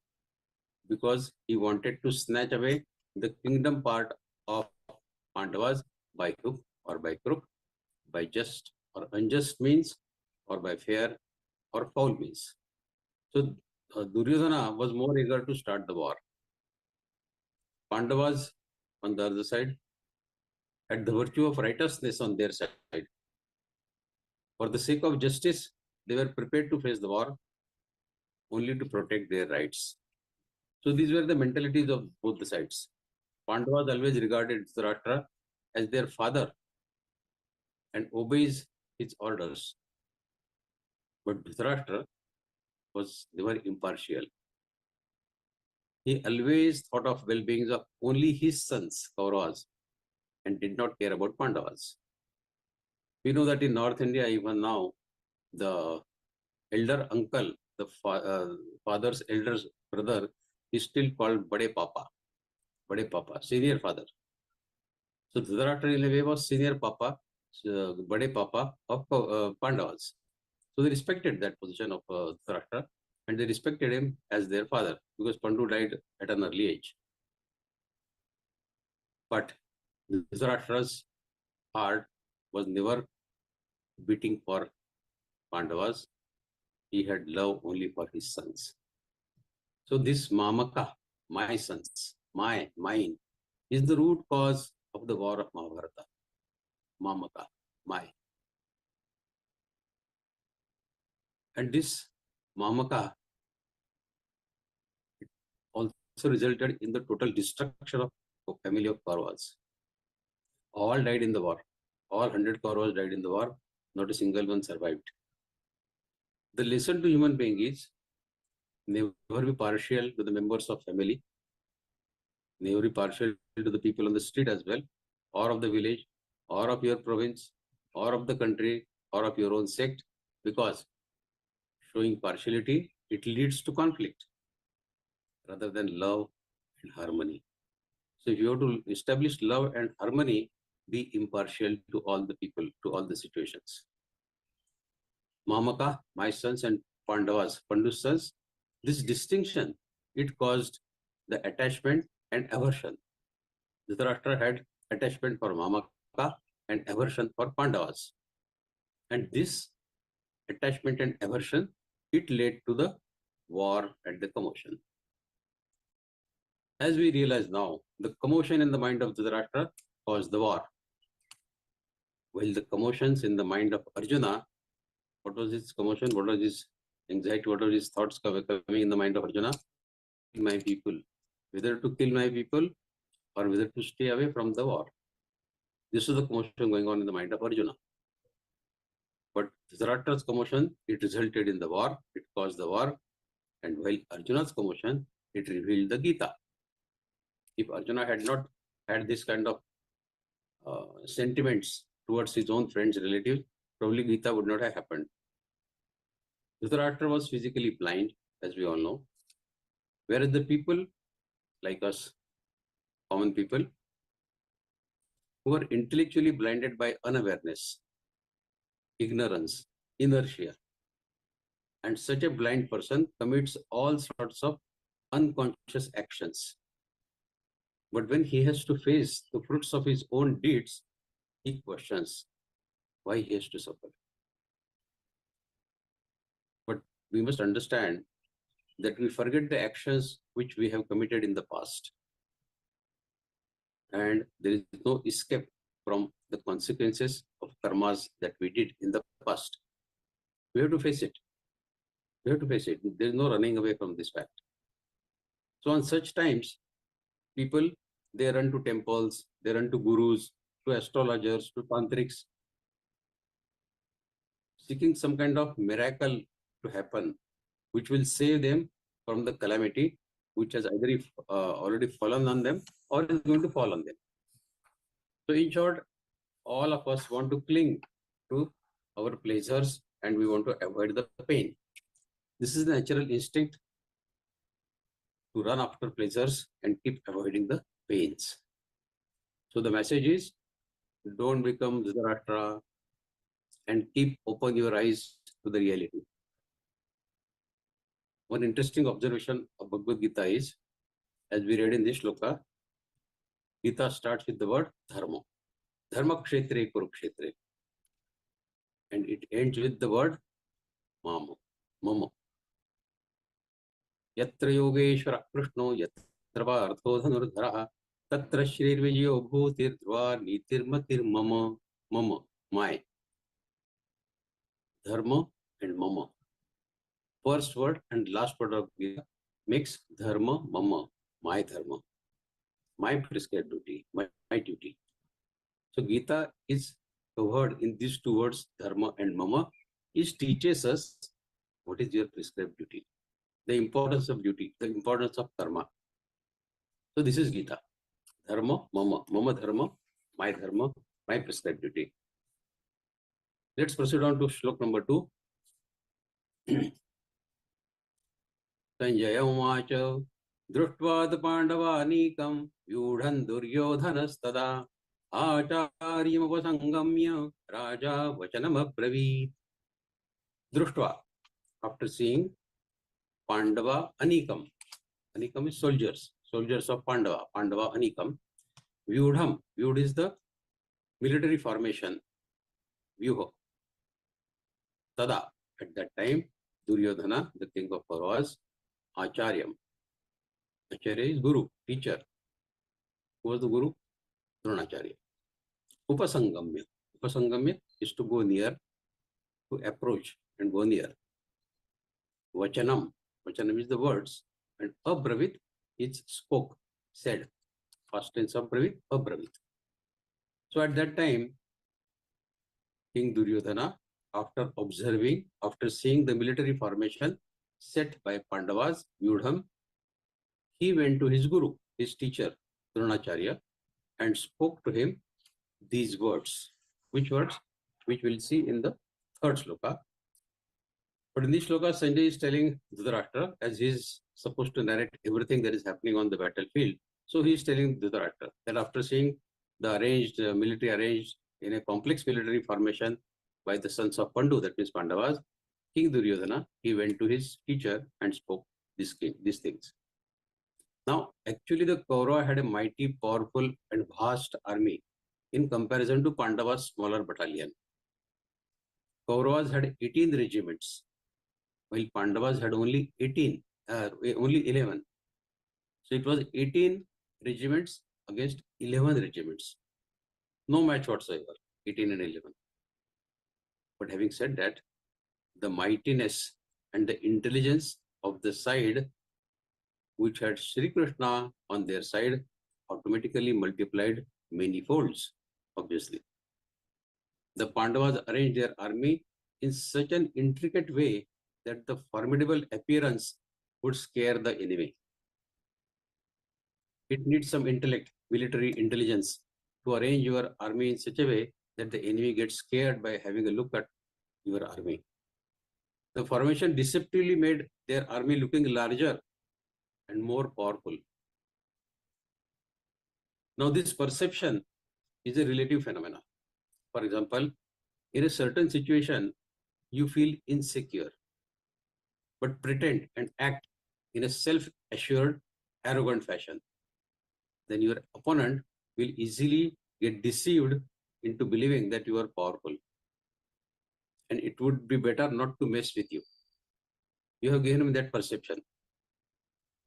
because he wanted to snatch away the kingdom part of Pandavas by hook or by crook, by just or unjust means, or by fair or foul means. So Duryodhana was more eager to start the war. Pandavas, on the other side, had the virtue of righteousness on their side. For the sake of justice, they were prepared to face the war only to protect their rights. So these were the mentalities of both the sides. Pandavas always regarded Dhritarashtra as their father and obeys his orders. But Dhritarashtra was never impartial. He always thought of well-beings of only his sons, Kauravas, and did not care about Pandavas. We know that in North India, even now, the elder uncle, the father's elder brother, is still called Bade Papa, senior father. So Dhritarashtra in a way was senior Papa, Bade Papa of Pandavas. So they respected that position of Dhritarashtra and they respected him as their father because Pandu died at an early age. But Dhritarashtra's heart was never beating for Pandavas. He had love only for his sons. So this Mamaka, my sons, mine, is the root cause of the war of Mahabharata. Mamaka, my. And this Mamaka also resulted in the total destruction of the family of Kauravas. All died in the war. All 100 Kauravas died in the war. Not a single one survived. The lesson to human being is never be partial to the members of family. Never be partial to the people on the street as well, or of the village, or of your province, or of the country, or of your own sect, because showing partiality, it leads to conflict rather than love and harmony. So if you have to establish love and harmony, be impartial to all the people, to all the situations. Mamaka, my sons, and Pandavas, Pandu's sons, this distinction, it caused the attachment and aversion. Dhritarashtra had attachment for Mamaka and aversion for Pandavas. And this attachment and aversion, it led to the war and the commotion. As we realize now, the commotion in the mind of Dhritarashtra caused the war. While the commotions in the mind of Arjuna, what was his commotion? What was his anxiety? What were his thoughts coming in the mind of Arjuna? My people, whether to kill my people or whether to stay away from the war. This is the commotion going on in the mind of Arjuna. But Dhritarashtra's commotion, it resulted in the war, it caused the war. And while Arjuna's commotion, it revealed the Gita. If Arjuna had not had this kind of sentiments towards his own friends, relatives, probably Gita would not have happened. Dhritarashtra was physically blind, as we all know, whereas the people like us, common people, who were intellectually blinded by unawareness, ignorance, inertia, and such a blind person commits all sorts of unconscious actions. But when he has to face the fruits of his own deeds, he questions why he has to suffer. But we must understand that we forget the actions which we have committed in the past. And there is no escape from the consequences of karmas that we did in the past. We have to face it. We have to face it. There is no running away from this fact. So on such times, people, they run to temples, they run to gurus, to astrologers, to tantrics, seeking some kind of miracle to happen, which will save them from the calamity which has either already fallen on them or is going to fall on them. So in short, all of us want to cling to our pleasures and we want to avoid the pain. This is the natural instinct to run after pleasures and keep avoiding the pains. So the message is, don't become Dhritarashtra and keep open your eyes to the reality. One interesting observation of Bhagavad Gita is, as we read in this shloka, Gita starts with the word dharma. Dharma kshetre kurukshetre. And it ends with the word mama. Mama. Yatra yogeshvara krishno yatra partho dhanurdhara tatra shrirvijayo bhutir dhruva nitirmatir mama. Mama. My. Dharma and mama. First word and last word of Gita makes dharma mama. My dharma. My prescribed duty. My duty. So Gita is covered in these two words, dharma and mama. It teaches us what is your prescribed duty, the importance of duty, the importance of karma. So this is Gita. Dharma, mama, mama dharma, my prescribed duty. Let's proceed on to shlok number 2. Sanjaya uvacha društvad pandavanikam vyudhan duryodhanastada आचार्यम उपसंगम्य राजा वचनम अब्रवीत. Društva, after seeing Pandava Anikam. Anikam is soldiers of Pandava. Pandava Anikam. Vyudham. Vyud is the military formation. Vyuha. Tada. At that time, Duryodhana, the king of Kauravas, Acharyam. Acharya is Guru, teacher. Who was the Guru? Dronacharya. Upasangamya. Upasangamya is to go near, to approach and go near. Vachanam. Vachanam is the words. And abravit is spoke, said. Past tense of bravit, abravit. So at that time, King Duryodhana, after observing, after seeing the military formation set by Pandavas, Vyudham, he went to his Guru, his teacher, Dronacharya, and spoke to him these words. Which words? Which we'll see in the third shloka. But in this shloka, Sanjay is telling Dhritarashtra, as he is supposed to narrate everything that is happening on the battlefield. So he is telling Dhritarashtra that after seeing the military arranged in a complex military formation by the sons of Pandu, that means Pandavas, King Duryodhana, he went to his teacher and spoke these things. Now, actually, the Kaurava had a mighty, powerful, and vast army in comparison to Pandava's smaller battalion. Kauravas had 18 regiments, while Pandavas had only 11. So it was 18 regiments against 11 regiments. No match whatsoever, 18 and 11. But having said that, the mightiness and the intelligence of the side which had Shri Krishna on their side automatically multiplied many folds, obviously. The Pandavas arranged their army in such an intricate way that the formidable appearance would scare the enemy. It needs some intellect, military intelligence, to arrange your army in such a way that the enemy gets scared by having a look at your army. The formation deceptively made their army looking larger and more powerful. Now, this perception is a relative phenomenon. For example, in a certain situation, you feel insecure, but pretend and act in a self-assured, arrogant fashion. Then your opponent will easily get deceived into believing that you are powerful. And it would be better not to mess with you. You have given him that perception.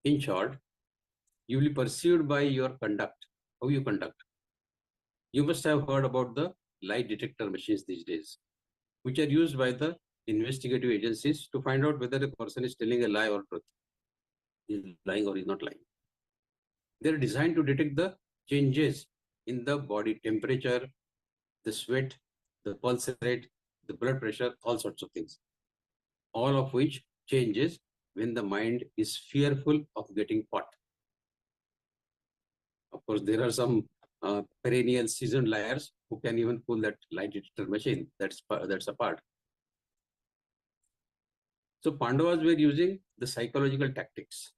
In short, you will be perceived by your conduct, how you conduct. You must have heard about the lie detector machines these days, which are used by the investigative agencies to find out whether a person is telling a lie or truth. Is lying or is not lying. They are designed to detect the changes in the body temperature, the sweat, the pulse rate, the blood pressure, all sorts of things. All of which changes when the mind is fearful of getting caught. Of course, there are some perennial seasoned liars who can even pull that lie detector machine. That's apart. So Pandavas were using the psychological tactics.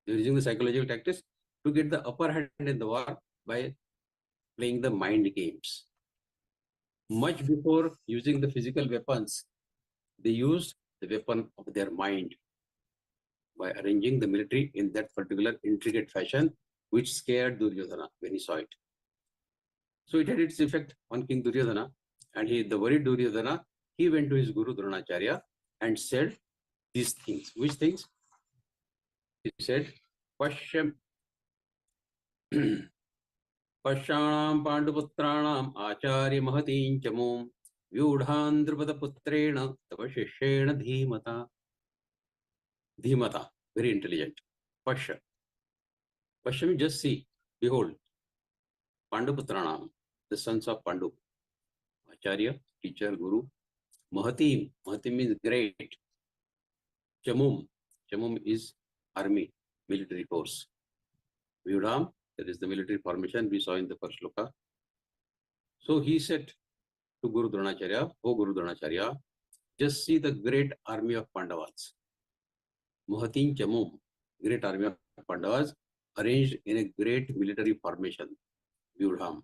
They were using the psychological tactics to get the upper hand in the war by playing the mind games. Much before using the physical weapons, they used the weapon of their mind by arranging the military in that particular intricate fashion, which scared Duryodhana when he saw it. So it had its effect on King Duryodhana, and the worried Duryodhana, he went to his Guru Dronacharya and said these things. Which things? He said, Pashyam Pashanam Panduputranam Acharya Mahatin Chamum Vyudhan Drupada Putrena Tavashishena Dhimata. Dhimata, very intelligent. Pasha. Pasha means just see, behold. Panduputranam, the sons of Pandu. Acharya, teacher, Guru. Mahatim, Mahatim means great. Chamum, Chamum is army, military force. Vyudham, that is the military formation we saw in the first shloka. So he said to Guru Dronacharya, O Guru Dronacharya, just see the great army of Pandavas. Mahatin Chamum, great army of Pandavas, arranged in a great military formation, Vyudham,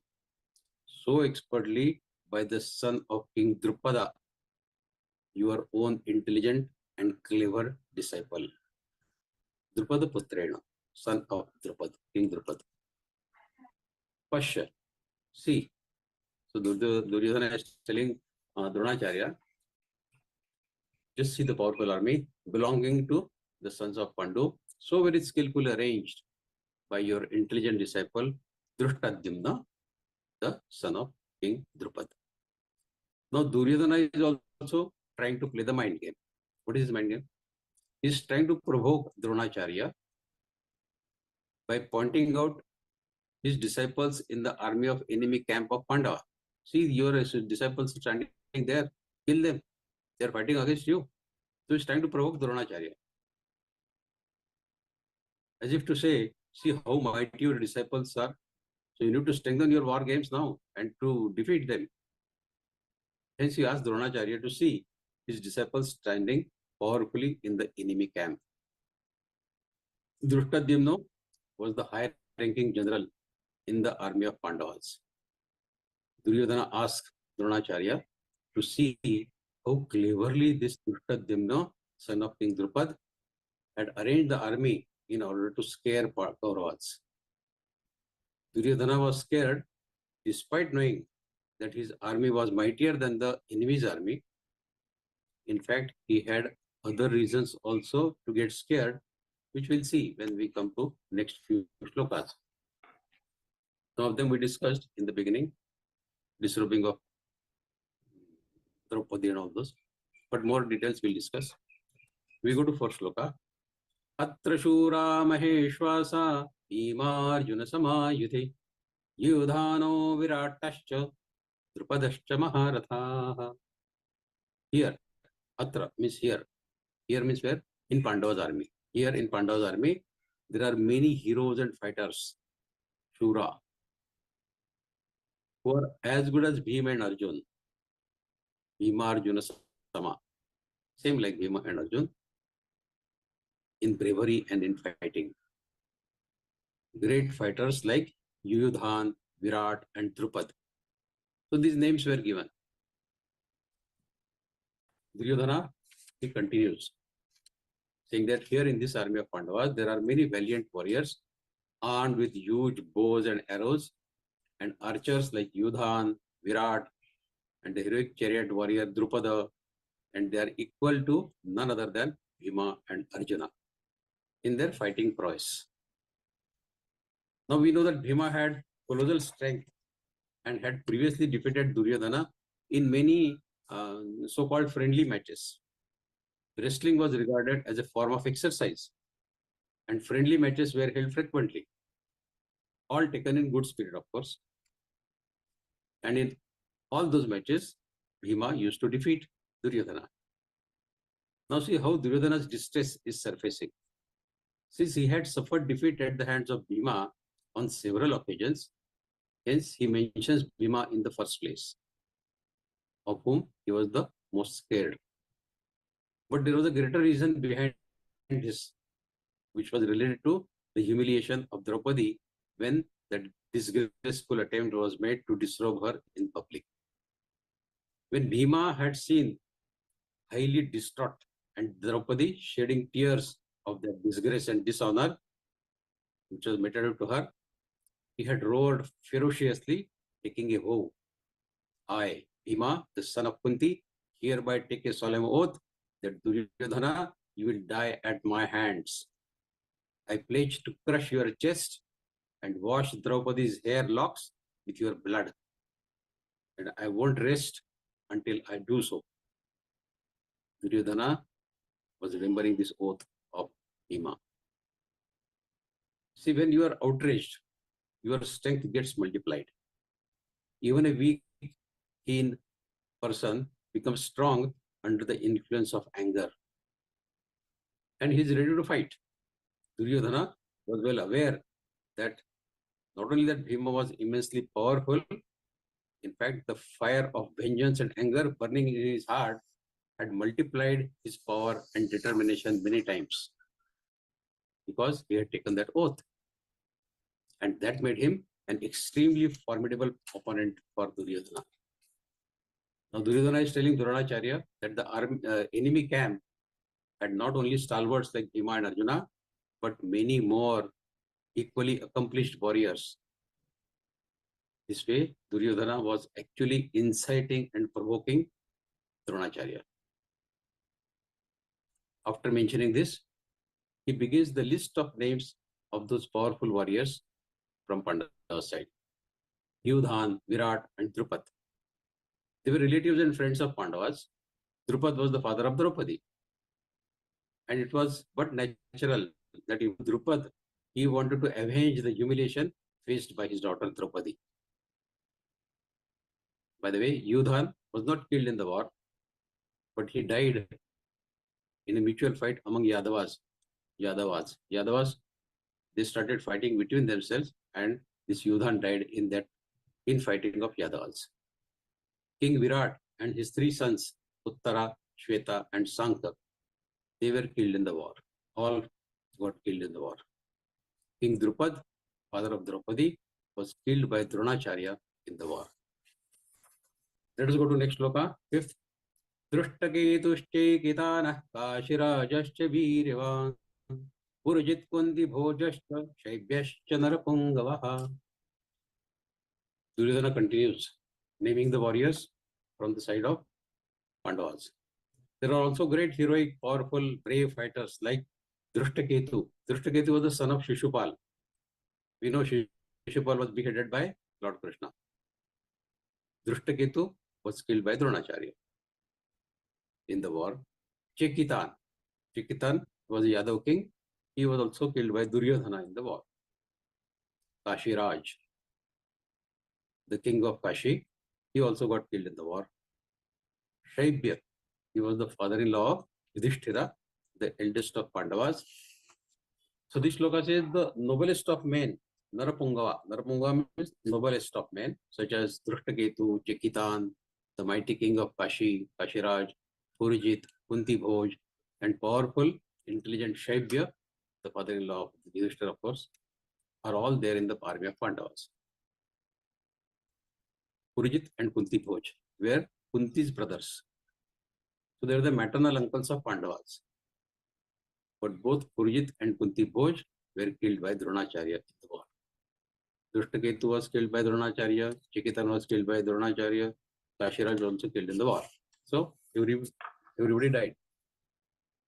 so expertly by the son of King Drupada, your own intelligent and clever disciple. Drupada Putrena, son of Drupada, King Drupada. Pasha, see. So Duryodhana is telling Dronacharya, just see the powerful army belonging to the sons of Pandu, so very skillfully arranged by your intelligent disciple Drishtadyumna, the son of King Drupada. Now Duryodhana is also trying to play the mind game. What is his mind game? He is trying to provoke Dronacharya by pointing out his disciples in the army of enemy camp of Pandava. See, your disciples standing there, kill them. They are fighting against you. So he's trying to provoke Dronacharya. As if to say, see how mighty your disciples are. So you need to strengthen your war games now and to defeat them. Hence he asked Dronacharya to see his disciples standing powerfully in the enemy camp. Drishtadyumna was the high-ranking general in the army of Pandavas. Duryodhana asked Dronacharya to see how cleverly this Drishtadyumna, son of King Drupad, had arranged the army in order to scare Kauravas. Duryodhana was scared despite knowing that his army was mightier than the enemy's army. In fact, he had other reasons also to get scared, which we'll see when we come to next few shlokas. Some of them we discussed in the beginning, disrobing of Draupadi and all those, but more details we'll discuss. We go to first shloka. Atra shura maheshvasa Bhimarjuna samayuti Yudhano viratascha Drupadascha maharathaha. here, atra means here. Here means where? In Pandava's army. Here in Pandava's army, there are many heroes and fighters, Shura, who are as good as Bhima and Arjun. Bhima Arjuna Sama. Same like Bhima and Arjun in bravery and in fighting. Great fighters like Yuyudhan, Virat, and Drupad. So these names were given. Duryodhana, he continues, saying that here in this army of Pandavas, there are many valiant warriors armed with huge bows and arrows, and archers like Yudhan, Virat, and the heroic chariot warrior Drupada, and they are equal to none other than Bhima and Arjuna in their fighting prowess. Now we know that Bhima had colossal strength and had previously defeated Duryodhana in many so-called friendly matches. Wrestling was regarded as a form of exercise, and friendly matches were held frequently, all taken in good spirit, of course. And in all those matches, Bhima used to defeat Duryodhana. Now see how Duryodhana's distress is surfacing. Since he had suffered defeat at the hands of Bhima on several occasions, hence he mentions Bhima in the first place, of whom he was the most scared. But there was a greater reason behind this, which was related to the humiliation of Draupadi when that disgraceful attempt was made to disrobe her in public. When Bhima had seen highly distraught and Draupadi shedding tears of their disgrace and dishonor, which was meted to her, he had roared ferociously, taking a vow. I, Bhima, the son of Kunti, hereby take a solemn oath that Duryodhana, you will die at my hands. I pledge to crush your chest and wash Draupadi's hair locks with your blood. And I won't rest until I do so. Duryodhana was remembering this oath of Bhima. See, when you are outraged, your strength gets multiplied. Even a weak, keen person becomes strong under the influence of anger. And he is ready to fight. Duryodhana was well aware that not only that Bhima was immensely powerful, in fact, the fire of vengeance and anger burning in his heart had multiplied his power and determination many times because he had taken that oath. And that made him an extremely formidable opponent for Duryodhana. Now Duryodhana is telling Dronacharya that the enemy camp had not only stalwarts like Bhima and Arjuna, but many more equally accomplished warriors. This way, Duryodhana was actually inciting and provoking Dronacharya. After mentioning this, he begins the list of names of those powerful warriors from Pandava's side. Yudhan, Virat, and Drupad. They were relatives and friends of Pandavas. Drupad was the father of Draupadi. And it was but natural that even Drupad, he wanted to avenge the humiliation faced by his daughter Draupadi. By the way, Yudhan was not killed in the war, but he died in a mutual fight among Yadavas. Yadavas, they started fighting between themselves, and this Yudhan died in that infighting of Yadavas. King Virat and his three sons, Uttara, Shweta, and Sankha, they were killed in the war. All got killed in the war. King Drupad, father of Draupadi, was killed by Dronacharya in the war. Let us go to next shloka, 5th. Drushtaketushche kitanah kashirajascha virvan purjit kundi bhojascha shaibhyascha narapungavaha. Duryodhana continues, naming the warriors from the side of Pandavas. There are also great, heroic, powerful, brave fighters like Drushtaketu. Drushtaketu was the son of Shishupal. We know Shishupal was beheaded by Lord Krishna. Drushtaketu was killed by Dronacharya in the war. Chekitan was a Yadav king. He was also killed by Duryodhana in the war. Kashiraj, the king of Kashi, he also got killed in the war. Shaibya, He was the father-in-law of Yudhishthira, the eldest of Pandavas. So this shloka says the noblest of men, Narapungava. Narapungava means noblest of men, such as Drishtaketu, Chekitan, the mighty king of Kashi, Kashiraj, Purjit, Kunti Bhoj, and powerful, intelligent Shaibya, the father-in-law of Yudhishthira, of course, are all there in the army of Pandavas. Purjit and Kunti Bhoj were Kunti's brothers. So they are the maternal uncles of Pandavas. But both Purjit and Kunti Bhoj were killed by Dronacharya in the war. Drishtaketu was killed by Dronacharya, Chekitan was killed by Dronacharya, Kashiraj was also killed in the war. So everybody died.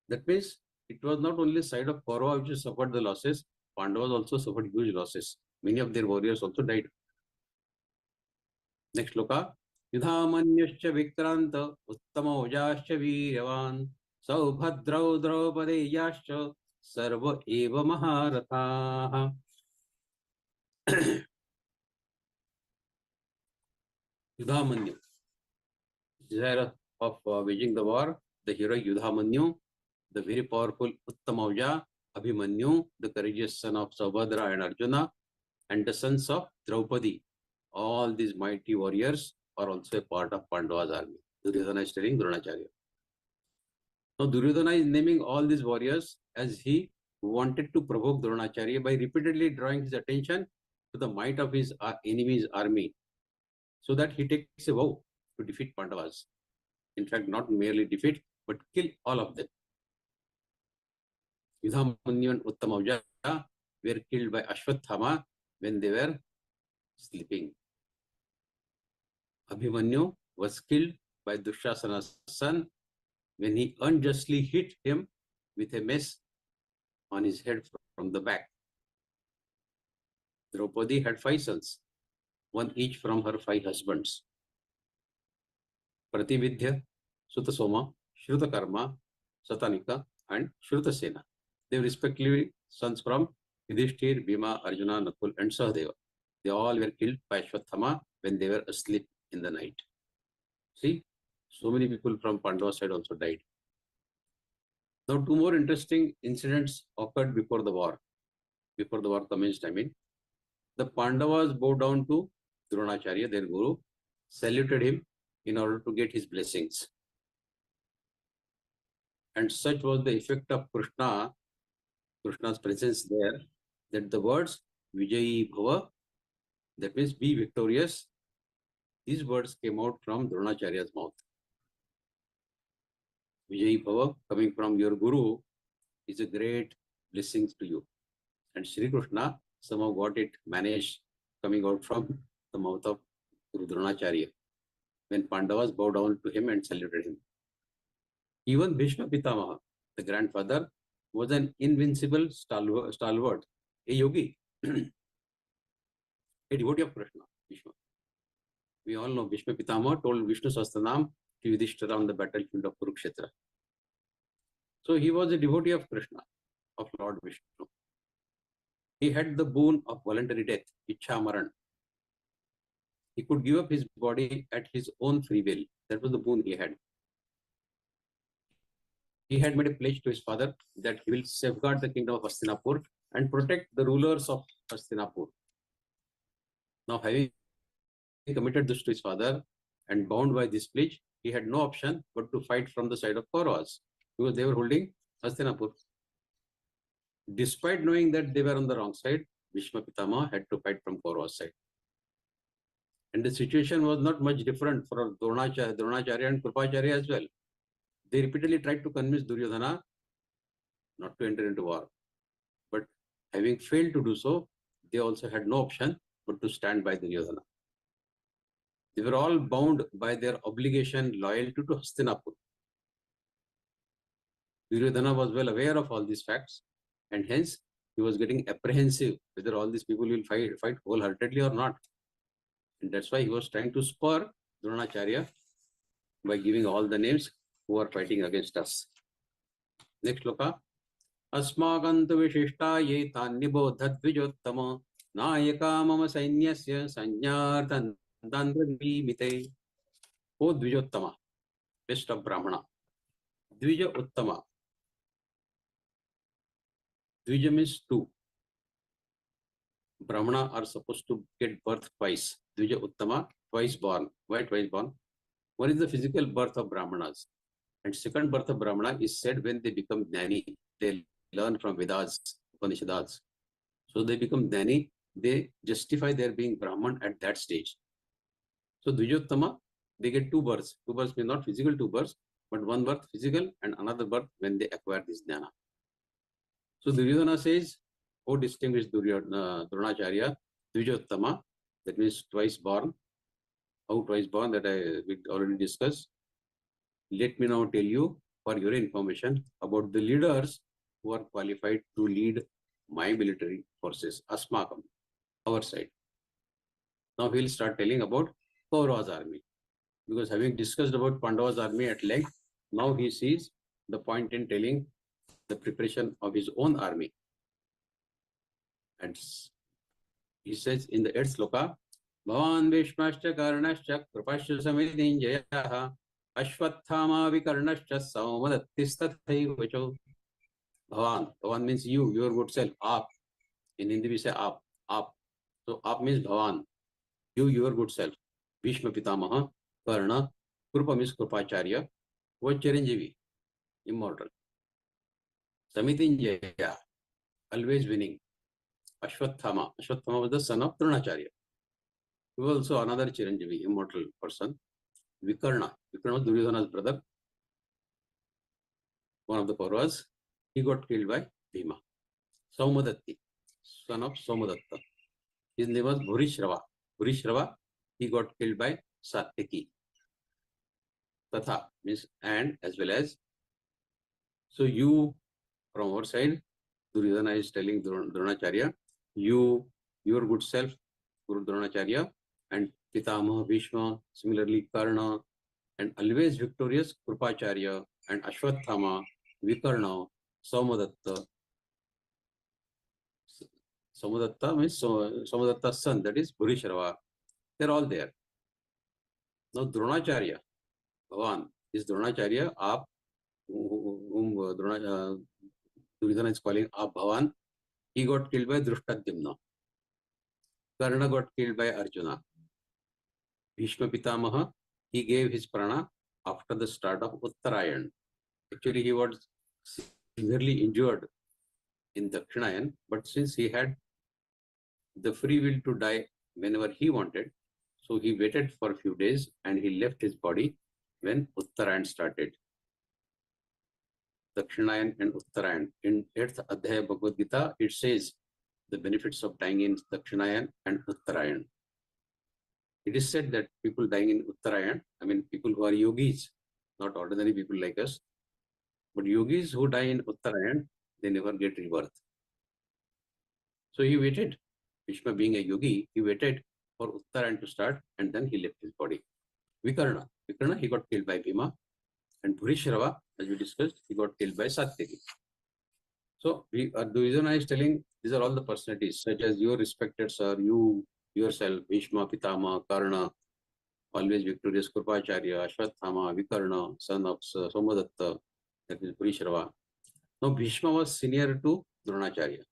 That means it was not only side of Kaurava which suffered the losses, Pandavas also suffered huge losses. Many of their warriors also died. Next shloka. Yudhamanyascha vikranta uttama ojascha veeryavan Saubhadrau Draupadiyaschcha sarva eva maharathaha. Yudhamanyu, desire of waging the war, the hero Yudhamanyu, the very powerful Uttamauja, Abhimanyu, the courageous son of Saubhadra and Arjuna, and the sons of Draupadi. All these mighty warriors are also a part of Pandava's army. Duryodhana is telling Dronacharya. Now Duryodhana is naming all these warriors as he wanted to provoke Dronacharya by repeatedly drawing his attention to the might of his enemy's army, so that he takes a vow to defeat Pandavas. In fact, not merely defeat, but kill all of them. Yudhamanyu and Uttamauja were killed by Ashwathama when they were sleeping. Abhimanyu was killed by Dushasana's son when he unjustly hit him with a mace on his head from the back. Draupadi had 5 sons, one each from her 5 husbands. Pratividya, Sutasoma, Shrutakarma, Satanika, and Shrutasena. They were respectively sons from Yudhishthir, Bhima, Arjuna, Nakul, and Sahadeva. They all were killed by Ashwathama when they were asleep in the night. See, so many people from Pandava side also died. Now, 2 more interesting incidents occurred before the war. Before the war commenced, I mean. The Pandavas bowed down to Dronacharya, their guru, saluted him in order to get his blessings. And such was the effect of Krishna's presence there, that the words Vijayi Bhava, that means be victorious, these words came out from Dronacharya's mouth. Vijayi Bhava, coming from your guru, is a great blessing to you. And Shri Krishna somehow got it managed coming out from the mouth of Guru Dronacharya when Pandavas bowed down to him and saluted him. Even Bhishma Pitamaha, the grandfather, was an invincible stalwart, a yogi, a devotee of Krishna, Bhishma. We all know Bhishma Pitamaha told Vishnu Sahasranam to Yudhishthira on the battlefield of Kurukshetra. So he was a devotee of Krishna, of Lord Vishnu. He had the boon of voluntary death, Ichha Maran. He could give up his body at his own free will. That was the boon he had. He had made a pledge to his father that he will safeguard the kingdom of Hastinapur and protect the rulers of Hastinapur. Now, having committed this to his father and bound by this pledge, he had no option but to fight from the side of Kauravas, because they were holding Hastinapur. Despite knowing that they were on the wrong side, Bhishma Pitamaha had to fight from Kauravas' side. And the situation was not much different for Dronacharya and Kripacharya as well. They repeatedly tried to convince Duryodhana not to enter into war. But having failed to do so, they also had no option but to stand by Duryodhana. They were all bound by their obligation, loyalty to Hastinapur. Duryodhana was well aware of all these facts, and hence he was getting apprehensive whether all these people will fight wholeheartedly or not. And that's why he was trying to spur Dronacharya by giving all the names who are fighting against us. Next shloka. Asmakantu vishishtaye tannibodhat vijottama nayaka mama sainyasya sanyartantandramimite. O Dvijottama, best of Brahmana. Dvija Uttama. Dvija means two. Brahmana are supposed to get birth twice. Dvija Uttama, twice born. Why twice born? One is the physical birth of Brahmanas. And second birth of Brahmana is said when they become Jnani. They learn from Vedas, Upanishads. So they become Jnani. They justify their being Brahman at that stage. So Dvijottama, they get two births. Two births means not physical two births, but one birth physical and another birth when they acquire this jnana. So Duryodhana says, O distinguished Dronacharya, Dvijottama, that means twice born. How twice born, that we already discussed. Let me now tell you, for your information, about the leaders who are qualified to lead my military forces, Asmakam, our side. Now he will start telling about Kaurava's army. Because having discussed about Pandava's army at length, now he sees the point in telling the preparation of his own army. And he says in the 8th sloka, Bhavan Vishmascha Karnascha Krupascha Samidinjayaha Ashwathama Vikarnascha Saumadattistathai Vacho. Bhavan means you, your good self, Aap. In Hindi we say Aap. So Aap means Bhavan, you, your good self. Bhishma Pitamaha, Karna, Krupa means Krupacharya, was Chiranjeevi, immortal. Samitinjaya, always winning. Ashwathama was the son of Dronacharya. He was also another Chiranjeevi, immortal person. Vikarna was Duryodhana's brother, one of the Kauravas. He got killed by Bhima. Saumadatti, son of Somadatta. His name was Bhurishrava. He got killed by Satyaki. Tatha means and as well as. So you, from our side, Duryodhana is telling Dronacharya, you, your good self, Guru Dronacharya, and Pitamaha Bhishma, similarly Karna, and always victorious Krupacharya, and Ashwathama, Vikarna, Somadatta. Somadatta means Somadatta's son, that is Bhurishrava. They're all there. Now Dronacharya, Bhavan, is Dronacharya, Aap, whom Duryodhana is calling Aap Bhavan. He got killed by Drishtadyumna. Karna got killed by Arjuna. Bhishma Pitamaha, he gave his prana after the start of Uttarayan. Actually, he was severely injured in Dakshinayan, but since he had the free will to die whenever he wanted, so he waited for a few days and he left his body when Uttarayan started. Dakshinayan and Uttarayan. In 8th Adhyaya Bhagavad-Gītā, it says the benefits of dying in Dakshinayan and Uttarayan. It is said that people dying in Uttarayan, I mean people who are yogis, not ordinary people like us, but yogis who die in Uttarayan, they never get rebirth. So he waited. Bhishma being a yogi, he waited for Uttarayan to start and then he left his body. Vikarna, he got killed by Bhima, and Bhurishrava, as we discussed, he got killed by Satyaki. So Duryodhana is telling these are all the personalities, such as your respected sir, you yourself, Bhishma, Pitama, Karna, always victorious Krupacharya, Ashwathama, Vikarna, son of Somadatta, that is Bhurishrava. Now Bhishma was senior to Dronacharya.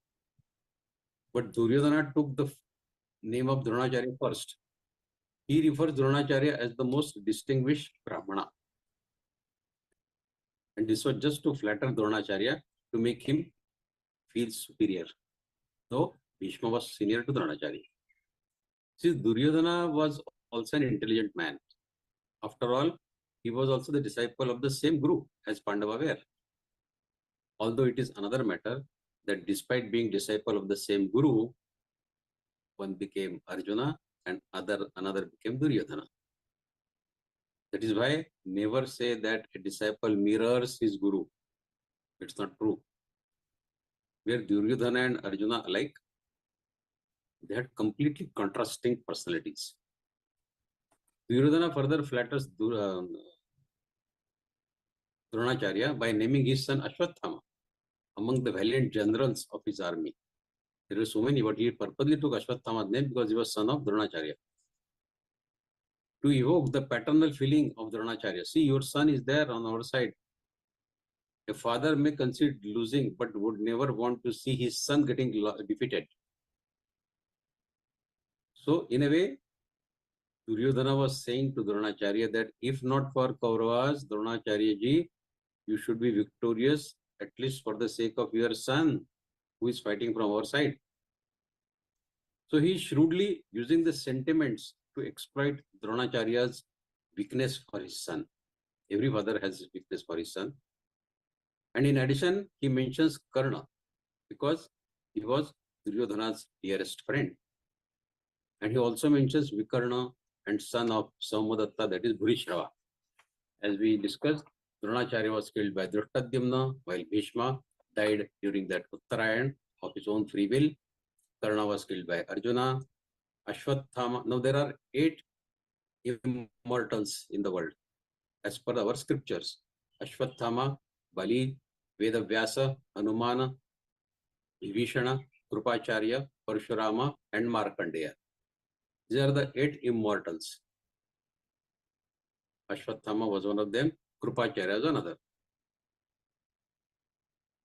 But Duryodhana took the name of Dronacharya first. He refers Dronacharya as the most distinguished Brahmana. And this was just to flatter Dronacharya, to make him feel superior. So Bhishma was senior to Dronacharya. See, Duryodhana was also an intelligent man. After all, he was also the disciple of the same Guru as Pandava were. Although it is another matter that despite being disciple of the same Guru, one became Arjuna and another became Duryodhana. That is why never say that a disciple mirrors his Guru. It's not true. Where Duryodhana and Arjuna alike, they had completely contrasting personalities. Duryodhana further flatters Dronacharya by naming his son Ashwathama among the valiant generals of his army. There were so many, but he purposely took Ashwathama's name because he was son of Dronacharya. To evoke the paternal feeling of Dronacharya. See, your son is there on our side. A father may concede losing, but would never want to see his son getting defeated. So, in a way, Duryodhana was saying to Dronacharya that if not for Kauravas, Dronacharya ji, you should be victorious, at least for the sake of your son, who is fighting from our side. So he is shrewdly using the sentiments to exploit Dronacharya's weakness for his son. Every father has a weakness for his son. And in addition, he mentions Karna because he was Duryodhana's dearest friend. And he also mentions Vikarna and son of Saumadatta, that is Bhurishrava. As we discussed, Dronacharya was killed by Drishtadyumna, while Bhishma died during that Uttarayan of his own free will. Karna was killed by Arjuna. Ashwathama. Now there are 8 immortals in the world as per our scriptures. Ashwathama, Bali, Vedavyasa, Hanumana, Vibhishana, Krupacharya, Parshurama, and Markandeya. These are the 8 immortals. Ashwathama was one of them. Krupacharya is another.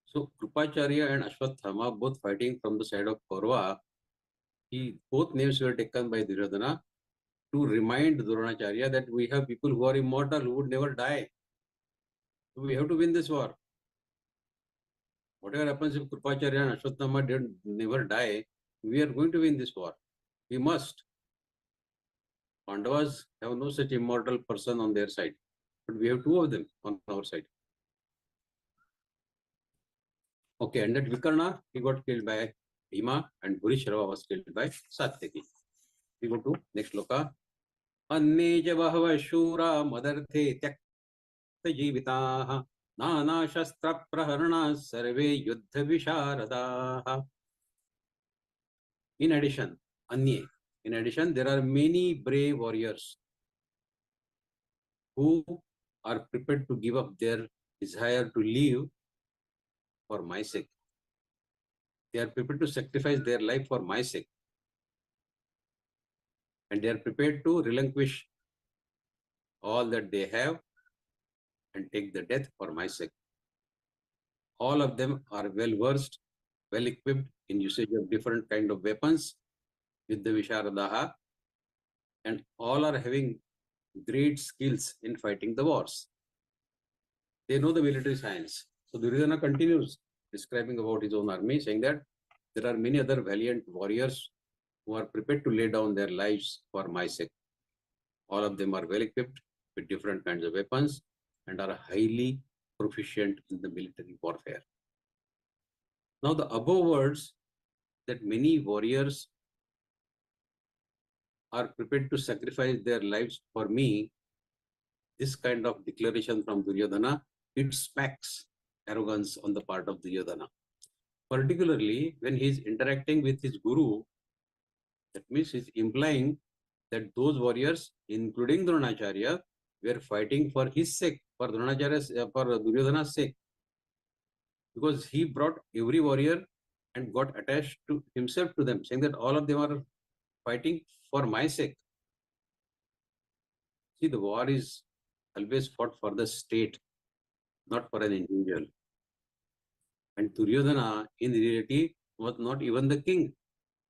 So Krupacharya and Ashwathama both fighting from the side of Kaurava. Both names were taken by Duryodhana to remind Dronacharya that we have people who are immortal, who would never die. So we have to win this war. Whatever happens if Krupacharya and Ashwathama never die, we are going to win this war. We must. Pandavas have no such immortal person on their side, but we have 2 of them on our side. Okay, and that Vikarna, he got killed by Bhima, and Bhurishrava was killed by Satyaki. We go to next loka. Anne bahava shura madarthe tyakta jivitaha nana shastra praharana sarve yuddha visharadaha. In addition, there are many brave warriors who are prepared to give up their desire to live for my sake. They are prepared to sacrifice their life for my sake. And they are prepared to relinquish all that they have and take the death for my sake. All of them are well versed, well equipped in usage of different kind of weapons with the Visharadaha, and all are having great skills in fighting the wars. They know the military science. So Duryodhana continues describing about his own army, saying that there are many other valiant warriors who are prepared to lay down their lives for my sake. All of them are well equipped with different kinds of weapons and are highly proficient in the military warfare. Now the above words, that many warriors are prepared to sacrifice their lives for me, this kind of declaration from Duryodhana, it smacks arrogance on the part of Duryodhana. Particularly when he is interacting with his guru, that means he's implying that those warriors, including Dronacharya, were fighting for his sake, for Duryodhana's sake. Because he brought every warrior and got attached to himself to them, saying that all of them are fighting for my sake. See, the war is always fought for the state, not for an individual. And Duryodhana, in reality, was not even the king.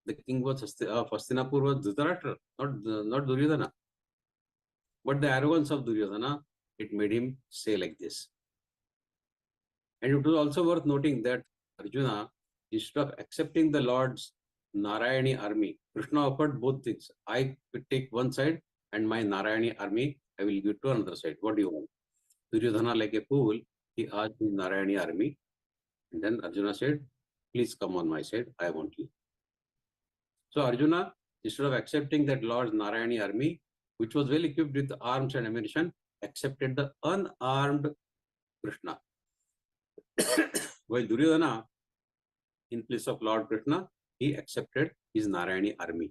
The king was Hastinapur was Dhritarashtra, not Duryodhana. But the arrogance of Duryodhana, it made him say like this. And it was also worth noting that Arjuna, instead of accepting the Lord's Narayani army, Krishna offered both things. I could take one side and my Narayani army, I will give to another side. What do you want? Duryodhana, like a fool, he asked his Narayani army. And then Arjuna said, please come on my side, I want you. So Arjuna, instead of accepting that Lord's Narayani army, which was well equipped with arms and ammunition, accepted the unarmed Krishna. While Duryodhana, in place of Lord Krishna, he accepted his Narayani army.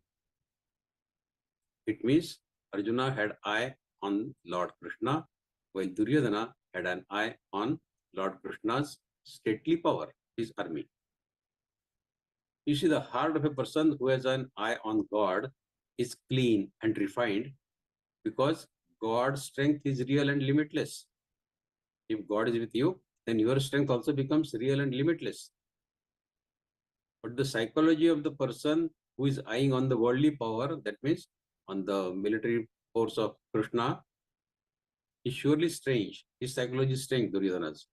It means Arjuna had eye on Lord Krishna, while Duryodhana had an eye on Lord Krishna's stately power, his army. You see, the heart of a person who has an eye on God is clean and refined, because God's strength is real and limitless. If God is with you, then your strength also becomes real and limitless. But the psychology of the person who is eyeing on the worldly power, that means on the military force of Krishna, is surely strange. His psychology is strange, Duryodhana's.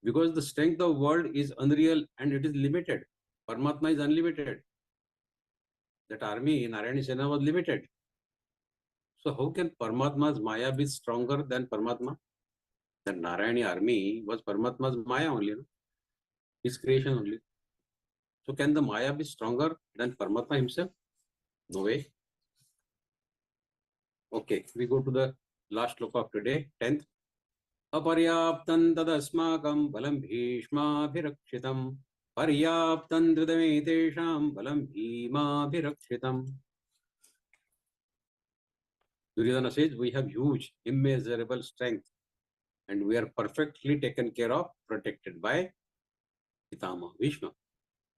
Because the strength of world is unreal and it is limited. Paramatma is unlimited. That army in Narayani Sena was limited. So how can Paramatma's Maya be stronger than Paramatma? The Narayani army was Paramatma's Maya only, no? His creation only. So can the Maya be stronger than Paramatma himself? No way. Okay, we go to the last sloka of today, 10th. Aparyaptan tadasmakam balam bhishma bhirakshitam. Paryaptan dridametesham balam bhima bhirakshitam. Duryodhana says, we have huge, immeasurable strength and we are perfectly taken care of, protected by Pitama, Bhishma.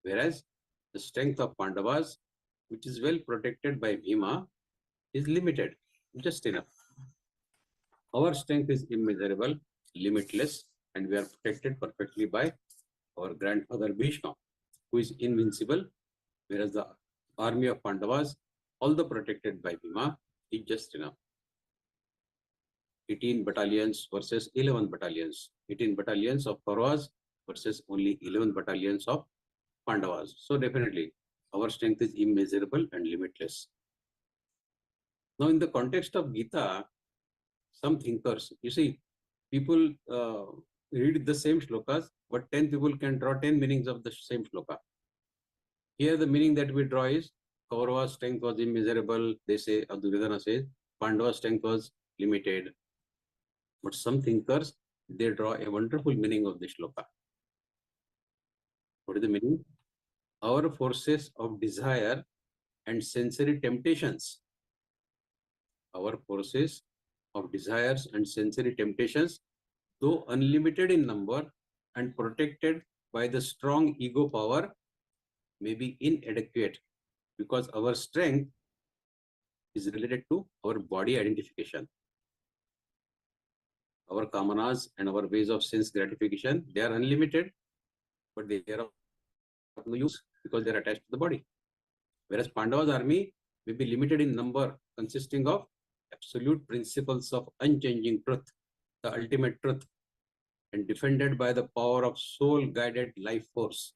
Whereas the strength of Pandavas, which is well protected by Bhima, is limited, just enough. Our strength is immeasurable, limitless, and we are protected perfectly by our grandfather Bhishma, who is invincible, whereas the army of Pandavas, although protected by Bhima, is just enough. 18 battalions versus 11 battalions. 18 battalions of Kauravas versus only 11 battalions of Pandavas. So definitely, our strength is immeasurable and limitless. Now, in the context of Gita, some thinkers, you see, people read the same shlokas, but 10 people can draw 10 meanings of the same shloka. Here, the meaning that we draw is Kaurava's strength was immeasurable. They say, Duryodhana says, Pandava's strength was limited. But some thinkers, they draw a wonderful meaning of the shloka. What is the meaning? Our forces of desire and sensory temptations. Our forces of desires and sensory temptations, though unlimited in number and protected by the strong ego power, may be inadequate because our strength is related to our body identification. Our kamanas and our ways of sense gratification, they are unlimited, but they are of no use because they are attached to the body. Whereas Pandava's army may be limited in number, consisting of absolute principles of unchanging truth, the ultimate truth, and defended by the power of soul-guided life force.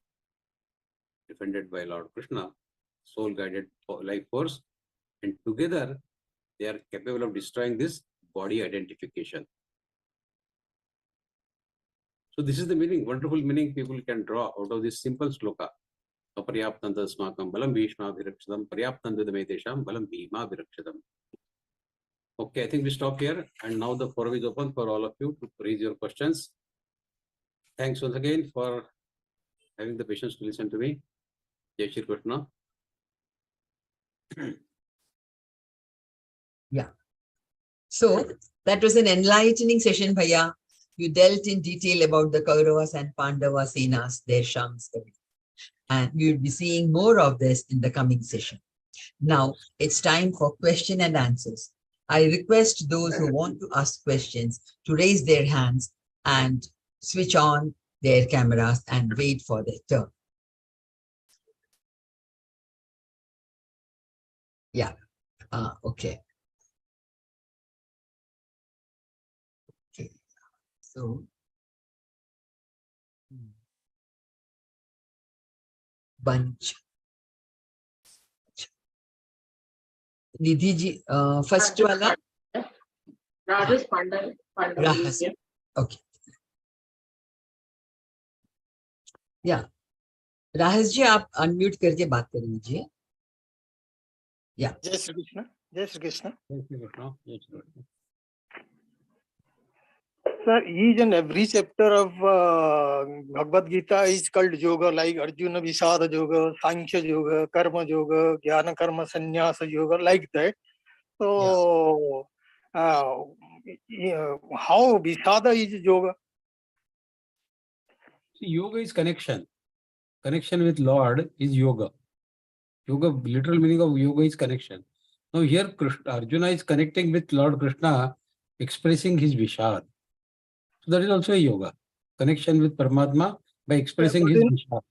Defended by Lord Krishna, soul-guided life force, and together they are capable of destroying this body identification. So this is the meaning, wonderful meaning people can draw out of this simple sloka. Aparyaptan tasmakam balam bhishma bhirakshitam paryaptan vidametesham balam bhima bhirakshitam. Okay, I think we stop here, and now the forum is open for all of you to raise your questions. Thanks once again for having the patience to listen to me. Jai Shri Krishna. Yeah. So that was an enlightening session, Bhaiya. You dealt in detail about the Kauravas and Pandava Senas, their Shams. And we'll be seeing more of this in the coming session. Now it's time for question and answers. I request those who want to ask questions to raise their hands and switch on their cameras and wait for their turn. Yeah. Okay. Okay. So, bunch. Nidhi ji, first wala. Rahas Pandal. Rahas. Okay. Yeah. Rahas ji, आप unmute करके बात कर लीजिए. Yeah. Jai Shri Krishna. Jai Shri Krishna. Jai Shri Krishna. Jai Shri Krishna. Sir, each and every chapter of Bhagavad Gita is called yoga, like Arjuna Visada Yoga, Sankhya Yoga, Karma Yoga, Jnana Karma Sannyasa Yoga, like that. So, how Visada is yoga? See, yoga is connection. Connection with Lord is yoga. Yoga, literal meaning of yoga is connection. Now here Krishna, Arjuna is connecting with Lord Krishna, expressing his Vishad. So that is also a yoga. Connection with Paramatma by expressing but his in- Vishad.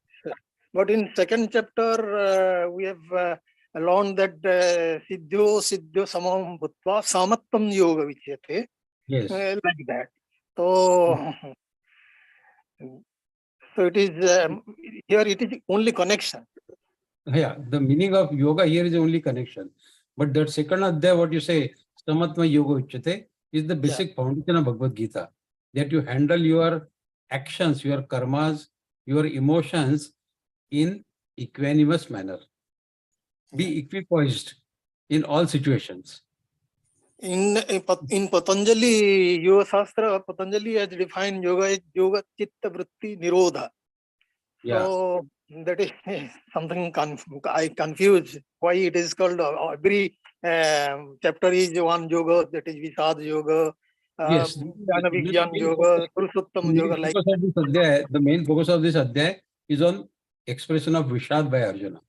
But in second chapter, we have learned that siddhyo samam bhutva samattam yoga vichyate, Yes. like that. So, so it is here. It is only connection. Yeah, the meaning of yoga here is only connection. But that second adhyaya, what you say, Samatma Yoga Uchyate, is the basic foundation of Bhagavad Gita. That you handle your actions, your karmas, your emotions in equanimous manner. Be equipoised in all situations. In Patanjali Yoga Shastra, Patanjali has defined yoga as yoga chitta vritti nirodha. Yeah. So that is something I confuse why it is called every chapter is one yoga, that is Vishad yoga, Yes. Jnana Vigyan yoga, Purushottam yoga, like The main focus of this adhyaya is on expression of Vishad by Arjuna.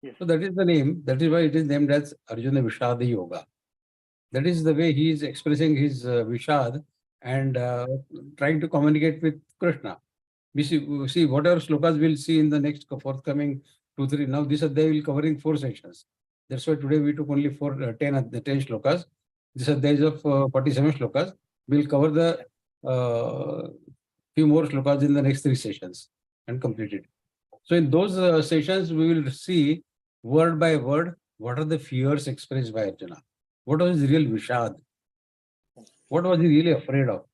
Yes. So that is the name. That is why it is named as Arjuna Vishad Yoga. That is the way he is expressing his Vishad and trying to communicate with Krishna. We see whatever slokas we'll see in the next forthcoming 2-3. Now this adhyaya will covering 4 sections. That's why today we took only 10 slokas. This adhyaya is of 47 slokas. We'll cover the few more slokas in the next 3 sessions and complete it. So in those sessions, we will see word by word what are the fears expressed by Arjuna. What was his real Vishad? What was he really afraid of?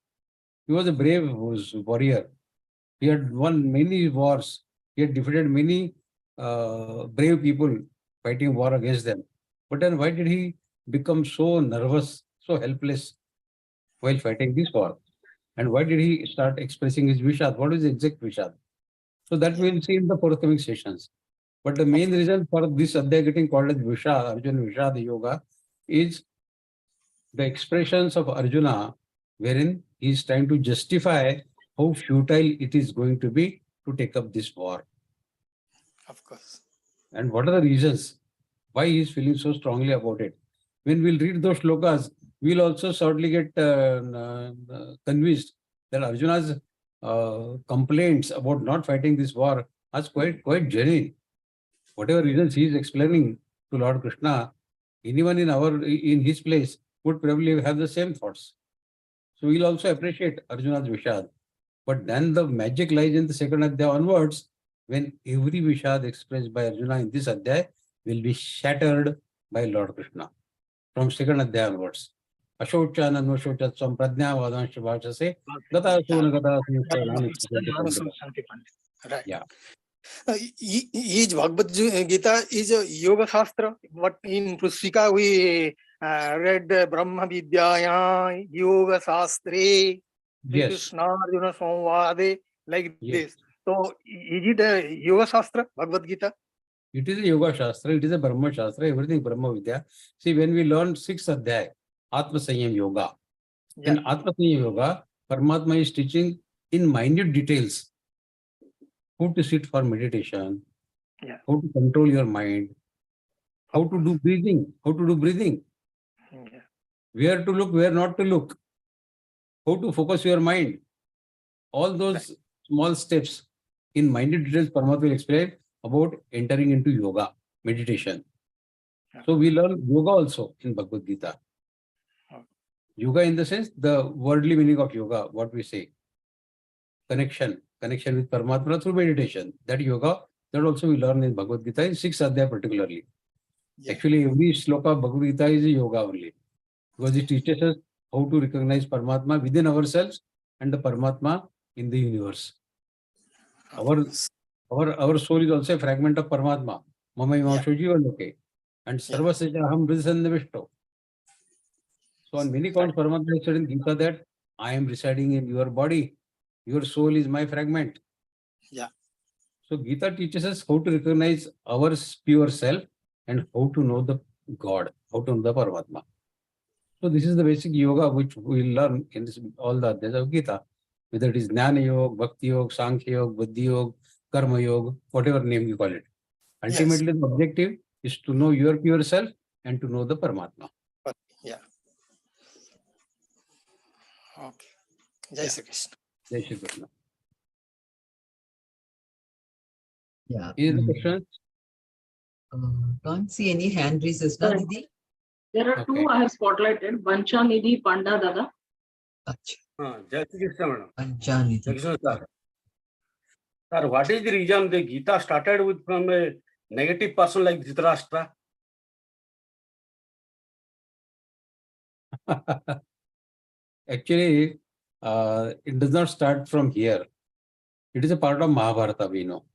He was a brave warrior. He had won many wars. He had defeated many brave people fighting war against them. But then why did he become so nervous, so helpless while fighting this war? And why did he start expressing his Vishad? What is the exact Vishad? So that we'll see in the forthcoming sessions. But the main reason for this adhyaya getting called as Vishad, Arjuna Vishad Yoga, is the expressions of Arjuna, wherein he is trying to justify how futile it is going to be to take up this war. of course. And what are the reasons why he is feeling so strongly about it. When we'll read those shlokas, we'll also certainly get convinced that Arjuna's complaints about not fighting this war are quite genuine. Whatever reasons he is explaining to Lord Krishna, anyone in his place would probably have the same thoughts. So we'll also appreciate Arjuna's Vishad. But then the magic lies in the second adhyaya onwards, when every Vishad expressed by Arjuna in this adhyaya will be shattered by Lord Krishna. From second adhyaya onwards. Ashochan and Ashochat Swam Pradnya Vadansh Vachase Gata Suna Gata Right. Yeah. Each Bhagavad Gita is a yoga shastra. What in Pustika we read Brahma Vidyaya Yoga Shastre, Yes. Krishna Arjuna Samvade, like Yes. this. So is it a yoga shastra, Bhagavad Gita? It is a yoga shastra, it is a Brahma shastra, everything Brahma Vidya. See, when we learn 6th adhyaya, Atma Sanyam Yoga, in Atma Sanyam Yoga, Paramatma is teaching in minute details how to sit for meditation, how to control your mind, how to do breathing, where to look, where not to look, how to focus your mind. All those small steps in minute details, Paramatma will explain about entering into yoga, meditation. So we learn yoga also in Bhagavad Gita. Yoga in the sense, the worldly meaning of yoga, what we say. Connection with Paramatma through meditation. That yoga, that also we learn in Bhagavad Gita in 6th adhyaya particularly. Actually, every sloka of Bhagavad Gita is a yoga only. Because it teaches us how to recognize Paramatma within ourselves and the Paramatma in the universe. Our soul is also a fragment of Paramatma. Mama Imamsho Jiva Loke. And Sarvasya Aham Vrisanavishto. So on many counts, Paramatma said in Gita that I am residing in your body. Your soul is my fragment. Yeah. So Gita teaches us how to recognize our pure self and how to know the God, how to know the Paramatma. So this is the basic yoga which we learn in all the adhyayas of Gita. Whether it is Jnana Yoga, Bhakti Yoga, Sankhya Yoga, Buddhi Yoga, Karma Yoga, whatever name you call it. Ultimately, the objective is to know your pure self and to know the Paramatma. Yeah. Okay. Jai Shri Krishna. Jai Shri Krishna. Yeah. Any questions? Can't see any hand raises, na, Sir. Didi? There are Okay. two I have spotlighted. Banchanidhi Panda Dada. Acha. Jai Shri Krishna, madam. Panchanidhi. Jai Krishna, sir. Sir, what is the reason the Gita started with from a negative person like Dhritarashtra? Actually, it does not start from here. It is a part of Mahabharata, we know.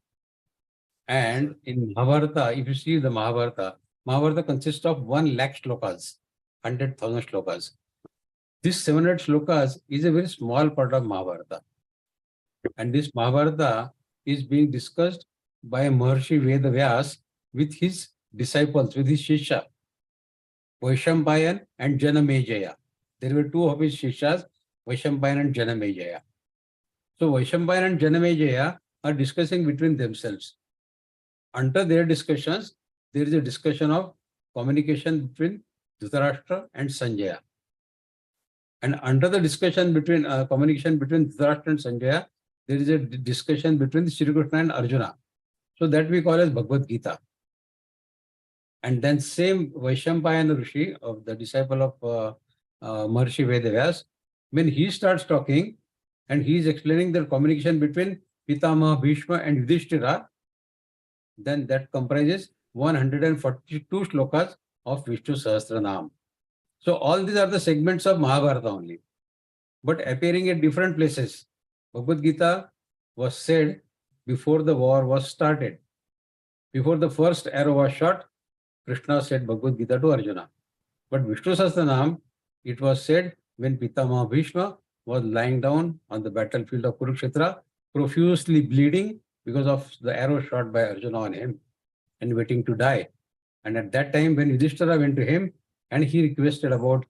And in Mahabharata, if you see the Mahabharata, Mahabharata consists of 1,00,000 shlokas, 100,000 shlokas. This 700 shlokas is a very small part of Mahabharata. And this Mahabharata is being discussed by Maharshi Vedavyas with his disciples, with his Shishya, Vaishampayan and Janamejaya. There were two of his Shishas, Vaishampayan and Janamejaya. So Vaishampayan and Janamejaya are discussing between themselves. Under their discussions, there is a discussion of communication between Dhritarashtra and Sanjaya. And under the discussion between communication between Dhritarashtra and Sanjaya, there is a discussion between Shri Krishna and Arjuna. So that we call as Bhagavad-Gītā. And then same Vaishampayan Rishi, of the disciple of Maharshi Vedavyas, when he starts talking and he is explaining the communication between Pitamaha, Bhishma and Yudhishthira, then that comprises 142 shlokas of Vishnu Sahasranam. So all these are the segments of Mahabharata only, but appearing at different places. Bhagavad-Gītā was said before the war was started. Before the first arrow was shot, Krishna said Bhagavad-Gītā to Arjuna. But Vishnu Sahasranam, it was said when Pitamaha Bhishma was lying down on the battlefield of Kurukshetra, profusely bleeding because of the arrow shot by Arjuna on him and waiting to die. And at that time, when Yudhishthira went to him and he requested about,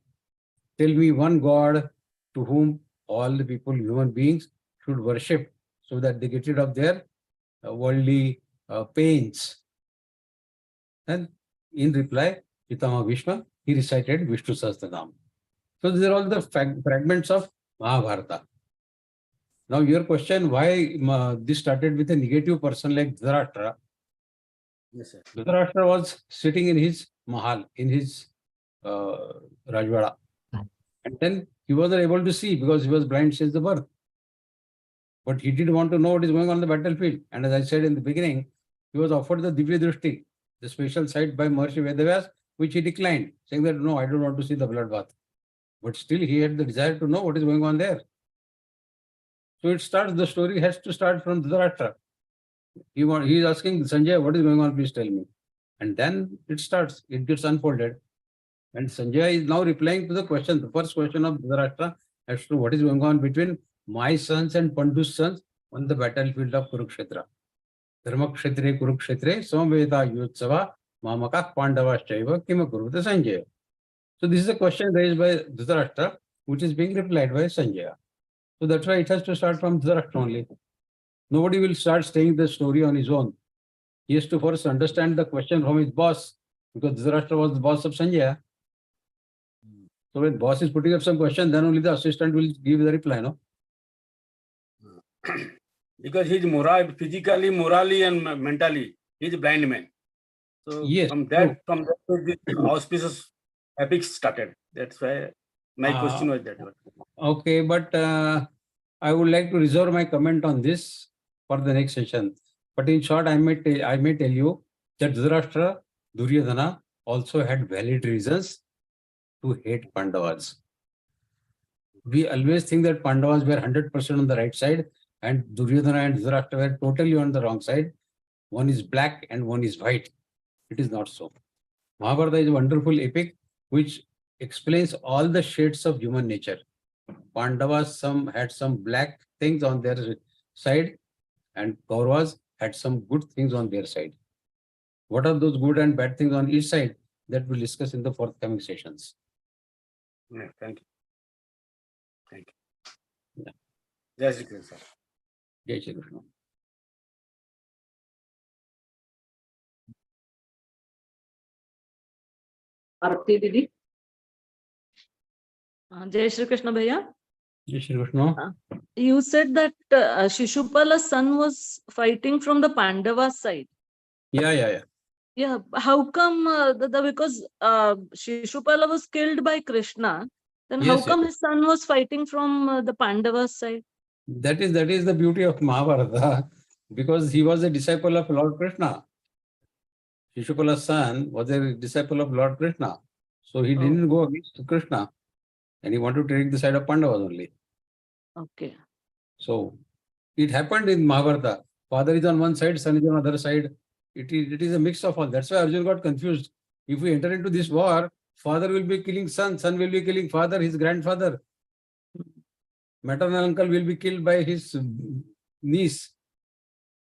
tell me one God to whom all the people, human beings, should worship so that they get rid of their worldly pains. And in reply, Pitamaha Bhishma, he recited Vishnu Sahasranam. So these are all the fragments of Mahabharata. Now your question, why this started with a negative person like Dhritarashtra? Yes, sir. Dhritarashtra was sitting in his mahal, in his Rajwada. And then he wasn't able to see because he was blind since the birth. But he did want to know what is going on the battlefield. And as I said in the beginning, he was offered the Divya Drishti, the special sight by Maharshi Vedavyas, which he declined, saying that no, I don't want to see the bloodbath. But still he had the desire to know what is going on there. So it starts, the story has to start from Dhritarashtra. He is asking Sanjay, what is going on, please tell me. And then it starts, it gets unfolded. And Sanjay is now replying to the question, the first question of Dhritarashtra as to what is going on between my sons and Pandu's sons on the battlefield of Kurukshetra. Dharmakshetre Kurukshetre Samveda Yutsava Mamaka Pandavaschaiva Kima Kuruvata Sanjaya. So this is a question raised by Dhritarashtra, which is being replied by Sanjaya. So that's why it has to start from Dhritarashtra only. Nobody will start saying the story on his own. He has to first understand the question from his boss, because Dhritarashtra was the boss of Sanjaya. So when boss is putting up some question, then only the assistant will give the reply, no? Because he's physically, morally, and mentally, he's a blind man. So Yes, from that, this auspicious epic started. That's why my question was that one. Okay, but I would like to reserve my comment on this for the next session. But in short, I may tell you that Dhritarashtra, Duryodhana also had valid reasons to hate Pandavas. We always think that Pandavas were 100% on the right side and Duryodhana and Dhritarashtra were totally on the wrong side. One is black and one is white. It is not so. Mahabharata is a wonderful epic which explains all the shades of human nature. Pandavas had some black things on their side and Kauravas had some good things on their side. What are those good and bad things on each side? That we'll discuss in the forthcoming sessions. Yeah, thank you. Thank you. Yeah. Jai Shri Krishna. Jai Shri Krishna. Arti Didi. जय श्री कृष्ण भैया Shri Krishna. You said that Shishupala's son was fighting from the Pandavas side. Yeah. Yeah, how come because Shishupala was killed by Krishna, then how Yes, come his son was fighting from the Pandavas side? That is the beauty of Mahabharata, because he was a disciple of Lord Krishna. Shishupala's son was a disciple of Lord Krishna. So he didn't go against Krishna, and he wanted to take the side of Pandavas only. Okay. So it happened in Mahabharata. Father is on one side, son is on the other side. It is a mix of all. That's why Arjuna got confused. If we enter into this war, father will be killing son will be killing father, his grandfather. Maternal uncle will be killed by his niece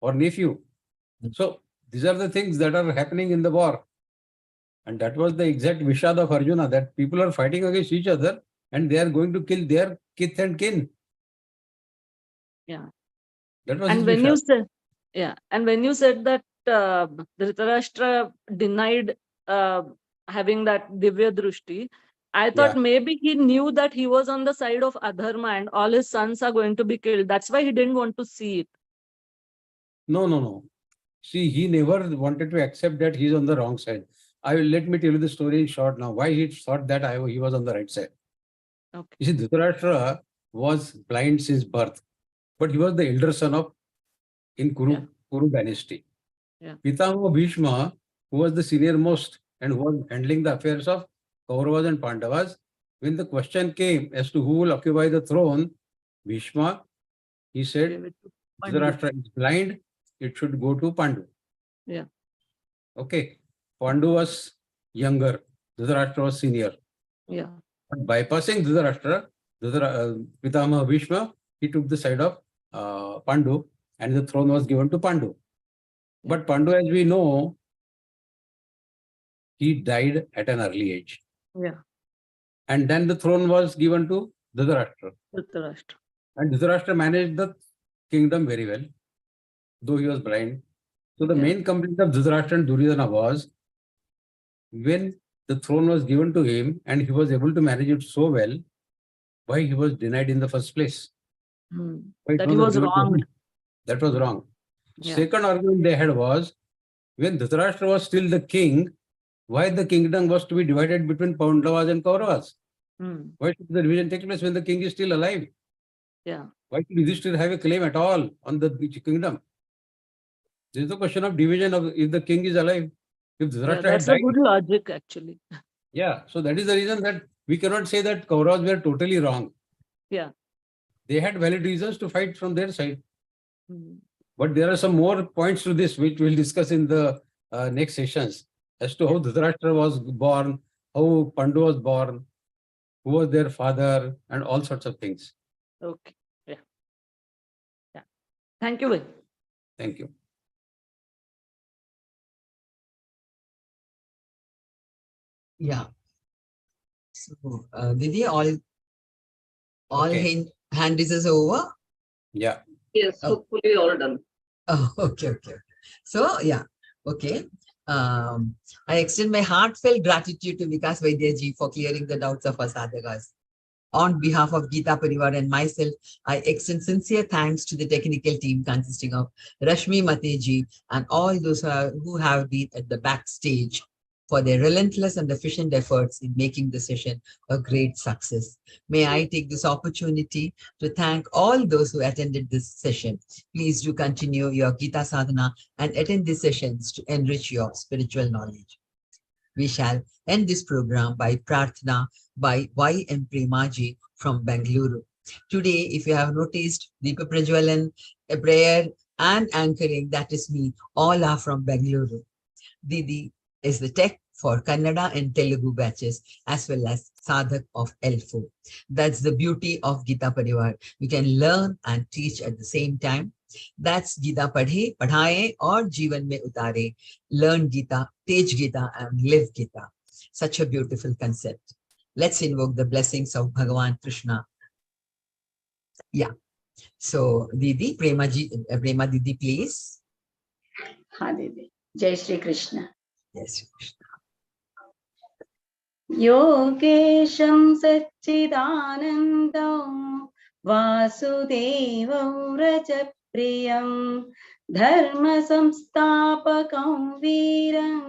or nephew. So these are the things that are happening in the war. And that was the exact vishad of Arjuna, that people are fighting against each other and they are going to kill their kith and kin. Yeah. That was And his when you vishad. said, and when you said that Dhritarashtra denied having that Divya Drushti, I thought maybe he knew that he was on the side of Adharma and all his sons are going to be killed. That's why he didn't want to see it. No. See, he never wanted to accept that he's on the wrong side. Let me tell you the story in short now. Why he thought that he was on the right side. Okay. You see, Dhritarashtra was blind since birth, but he was the elder son in Kuru dynasty. Yeah. Pitamaha Bhishma, who was the senior most and who was handling the affairs of Kauravas and Pandavas, when the question came as to who will occupy the throne, Bhishma, he said, Dhritarashtra is blind, it should go to Pandu. Yeah. Okay. Pandu was younger, Dhritarashtra was senior. Yeah. But bypassing Dhritarashtra, Pitamaha Bhishma, he took the side of Pandu and the throne was given to Pandu. But Pandu, as we know, he died at an early age. Yeah. And then the throne was given to Dhritarashtra. And Dhritarashtra managed the kingdom very well, though he was blind. So the main complaint of Dhritarashtra and Duryodhana was, when the throne was given to him and he was able to manage it so well, why he was denied in the first place? That he was wrong. That was wrong. Yeah. Second argument they had was, when Dhritarashtra was still the king, why the kingdom was to be divided between Pandavas and Kauravas? Why should the division take place when the king is still alive? Yeah. Why should Yudhishthira have a claim at all on the kingdom? There is no question of division of if the king is alive. If Dhritarashtra that's had a good logic, actually. Yeah, so that is the reason that we cannot say that Kauravas were totally wrong. Yeah. They had valid reasons to fight from their side. But there are some more points to this which we'll discuss in the next sessions as to how Dhritarashtra was born, how Pandu was born, who was their father, and all sorts of things. Okay. Yeah. Thank you. Thank you. Yeah. So, Didi, all Okay. hand raises over. Yeah. Yes, hopefully all done. Oh, okay. So, yeah, okay. I extend my heartfelt gratitude to Vikas Vaidya ji for clearing the doubts of our sadhakas. On behalf of Geeta Parivar and myself, I extend sincere thanks to the technical team consisting of Rashmi Mateji and all those who have been at the backstage for their relentless and efficient efforts in making the session a great success. May I take this opportunity to thank all those who attended this session. Please do continue your Gita sadhana and attend these sessions to enrich your spiritual knowledge. We shall end this program by Prarthana by Y.M. Premaji from Bengaluru. Today, if you have noticed, Deepa Prajwalan, a prayer and anchoring, that is me, all are from Bengaluru. Didi is the tech for Kannada and Telugu batches, as well as Sadhak of L4. That's the beauty of Gita Parivar. You can learn and teach at the same time. That's Gita Padhe, Padhaye, or Jeevan Mein Utare. Learn Gita, teach Gita, and live Gita. Such a beautiful concept. Let's invoke the blessings of Bhagavan Krishna. Yeah. So, Didi, Prema Didi, please. Ha, Didi. Jai Shri Krishna. Yes, Krishna. Yogesham Satchidanandam वासुदेवं व्रजप्रियं धर्मसंस्थापकं वीरं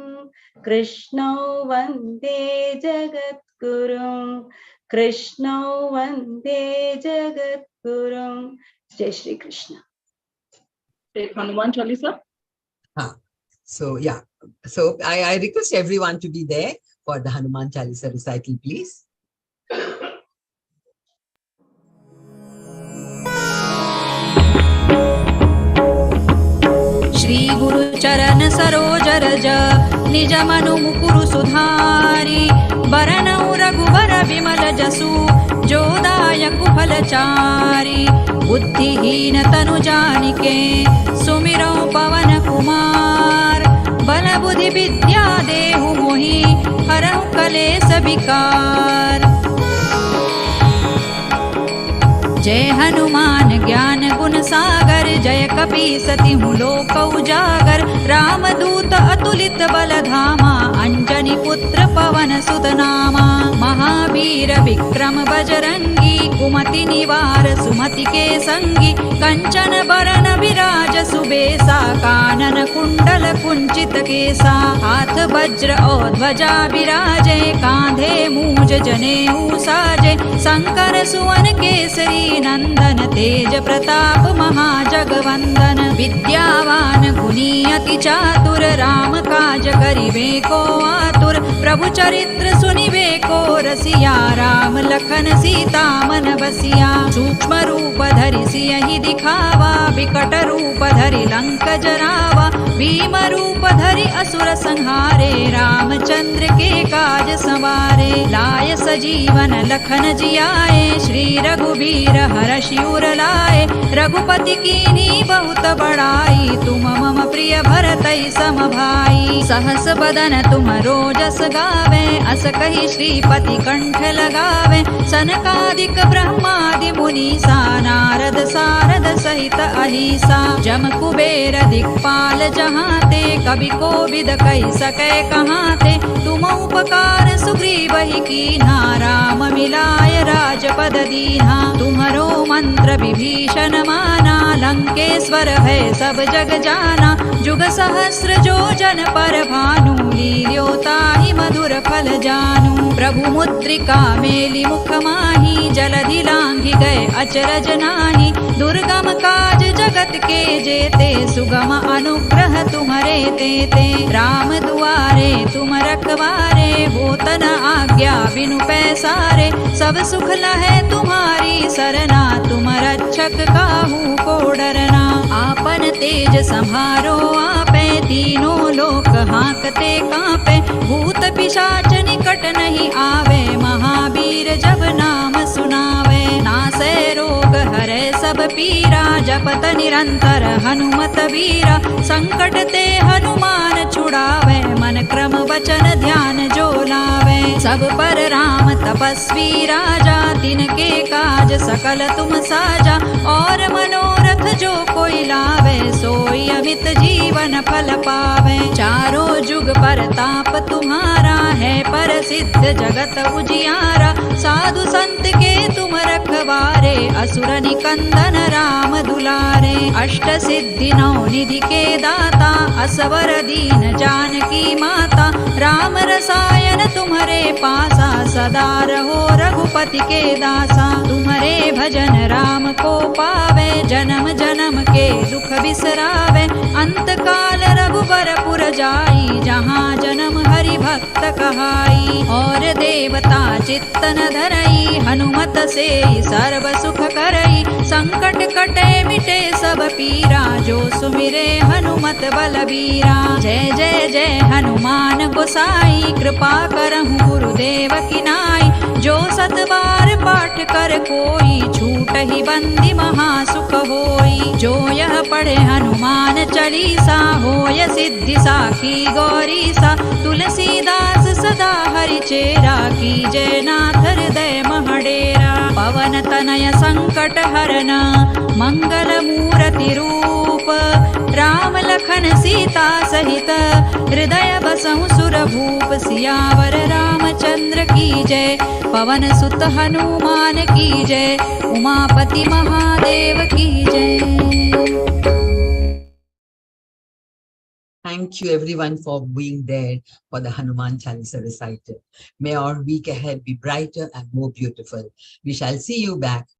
कृष्णौ वन्दे जगद्गुरुं कृष्णौ वन्दे जगद्गुरुं। जय Shri Krishna. Take Hanuman Chalisa. So yeah, so I request everyone to be there for the Hanuman Chalisa recital, please. Shri गुरु चरण सरोज रज निज मनु मुकुरु सुधारी बरनउ रघुबर विमल जसु जो दायक फलचारी बुद्धिहीन तनु जानिके सुमिरौ पवन कुमार बल बुद्धि विद्या देहु मोहि हरहु कलेस विकार। जय हनुमान ज्ञान गुण सागर जय कपीसतिहु लोक उजागर रामदूत अतुलित बल धामा अंजनी पुत्र पवन सुत नामा महावीर विक्रम बजरंगी कुमति निवार सुमति के संगी कंचन बरन विराज सुबेसा कानन कुंडल कुंचित केसा हाथ वज्र और ध्वजा विराजे कांधे मूज जनेऊ साजे शंकर सुवन केसरी नंदन तेज प्रताप महाजगवंदन विद्यावान गुणी अति चातुर राम काज करिबे को आतुर प्रभु चरित्र सुनिबे को रसिया राम लखन सीता मन बसिया सूक्ष्म रूप धरि सियहि दिखावा विकट रूप धरि लंक जरावा भीम रूप धरि असुर संहारे रामचंद्र के काज संवारे लाय सजीवन लखन जियाए श्री रघुबीर हरषि उर लाए रघुपति कीन्ही बहुत बड़ाई तुम मम प्रिय भरतई सम भाई सहस बदन तुम रोजस गावे अस कहि श्रीपति कंठ लगावे सनकादिक ब्रह्मादि मुनीसा नारद सारद सहित अहिसा जम कुबेर दिक्पाल जहाते कवि कोविद कहि सकै कहाते तुम उपकार सुग्रीवहि कीन्हा राम मिलाय राजपद दीन्हा तुम्हरो मंत्र विभीषण माना लंकेश्वर है सब जग जाना जुग सहस्र जो जन पर भानु लील्योताहि मधुर फल जानू प्रभु मुद्रिका मेलि मुख माही जलधि लांघि गए अचरज नाही दुर्गम काज जगत के जेते सुगम अनुग्रह तुम्हरे तेते राम दुआरे तुम रखवारे होत न आज्ञा बिनु पैसारे सब सुख लहै तुम्हारी सरना तुम रक्षक काहू को डरना आपन तेज संभारो आपे तीनों लोक हांकते कांपे भूत पिशाच निकट नहीं आवे महावीर जब नाम सुनावे नासै रोग हरै सब पीरा जपत निरंतर हनुमत वीरा संकट ते हनुमान छुड़ावे मन क्रम वचन ध्यान जो लावे सब पर राम तपस्वी राजा तिनके काज सकल तुम साजा और मनोरथ जो कोई लावे सोई अमित जीवन फल पावे चारों जुग पर ताप तुम्हारा है पर सिद्ध जगत उजियारा साधु संत के तुम रखवारे असुर निकंदन राम दुलारे अष्ट सिद्धि नौ निधि के दाता असवर दीन जानकी माता राम रसायन तुम्हारे पासा सदा रहो रघुपति के दासा तुम्हारे भजन राम को पावे जन्म जन्म के दुख बिसरावे अंत काल रघुबर पुर जाई जहाँ जन्म हरि भक्त कहाई और देवता चित्तन धरई हनुमत से सर्व सुख करई संकट कटे मिटे सब पीरा जो सुमिरे हनुमत बलबीरा जय जय जय हनुमान गोसाई कृपा करहु गुरुदेव की नाई जो सत बार पाठ कर कोई छूट ही बंदी महासुख होई जो यह पढ़े हनुमान चालीसा होय सिद्धि साखी गौरीसा तुलसीदास सदा हरि चेरा की जय नाथ हृदय महडेरा पवन तनय संकट हरन मंगल मूर्ति रूप राम लखन सीता सहित हृदय बसहु सुर भूप सियावर रामचंद्र की जय। पवन सुत हनुमान की जय। उमापति महादेव की जय। Thank you everyone for being there for the Hanuman Chalisa recital. May our week ahead be brighter and more beautiful. We shall see you back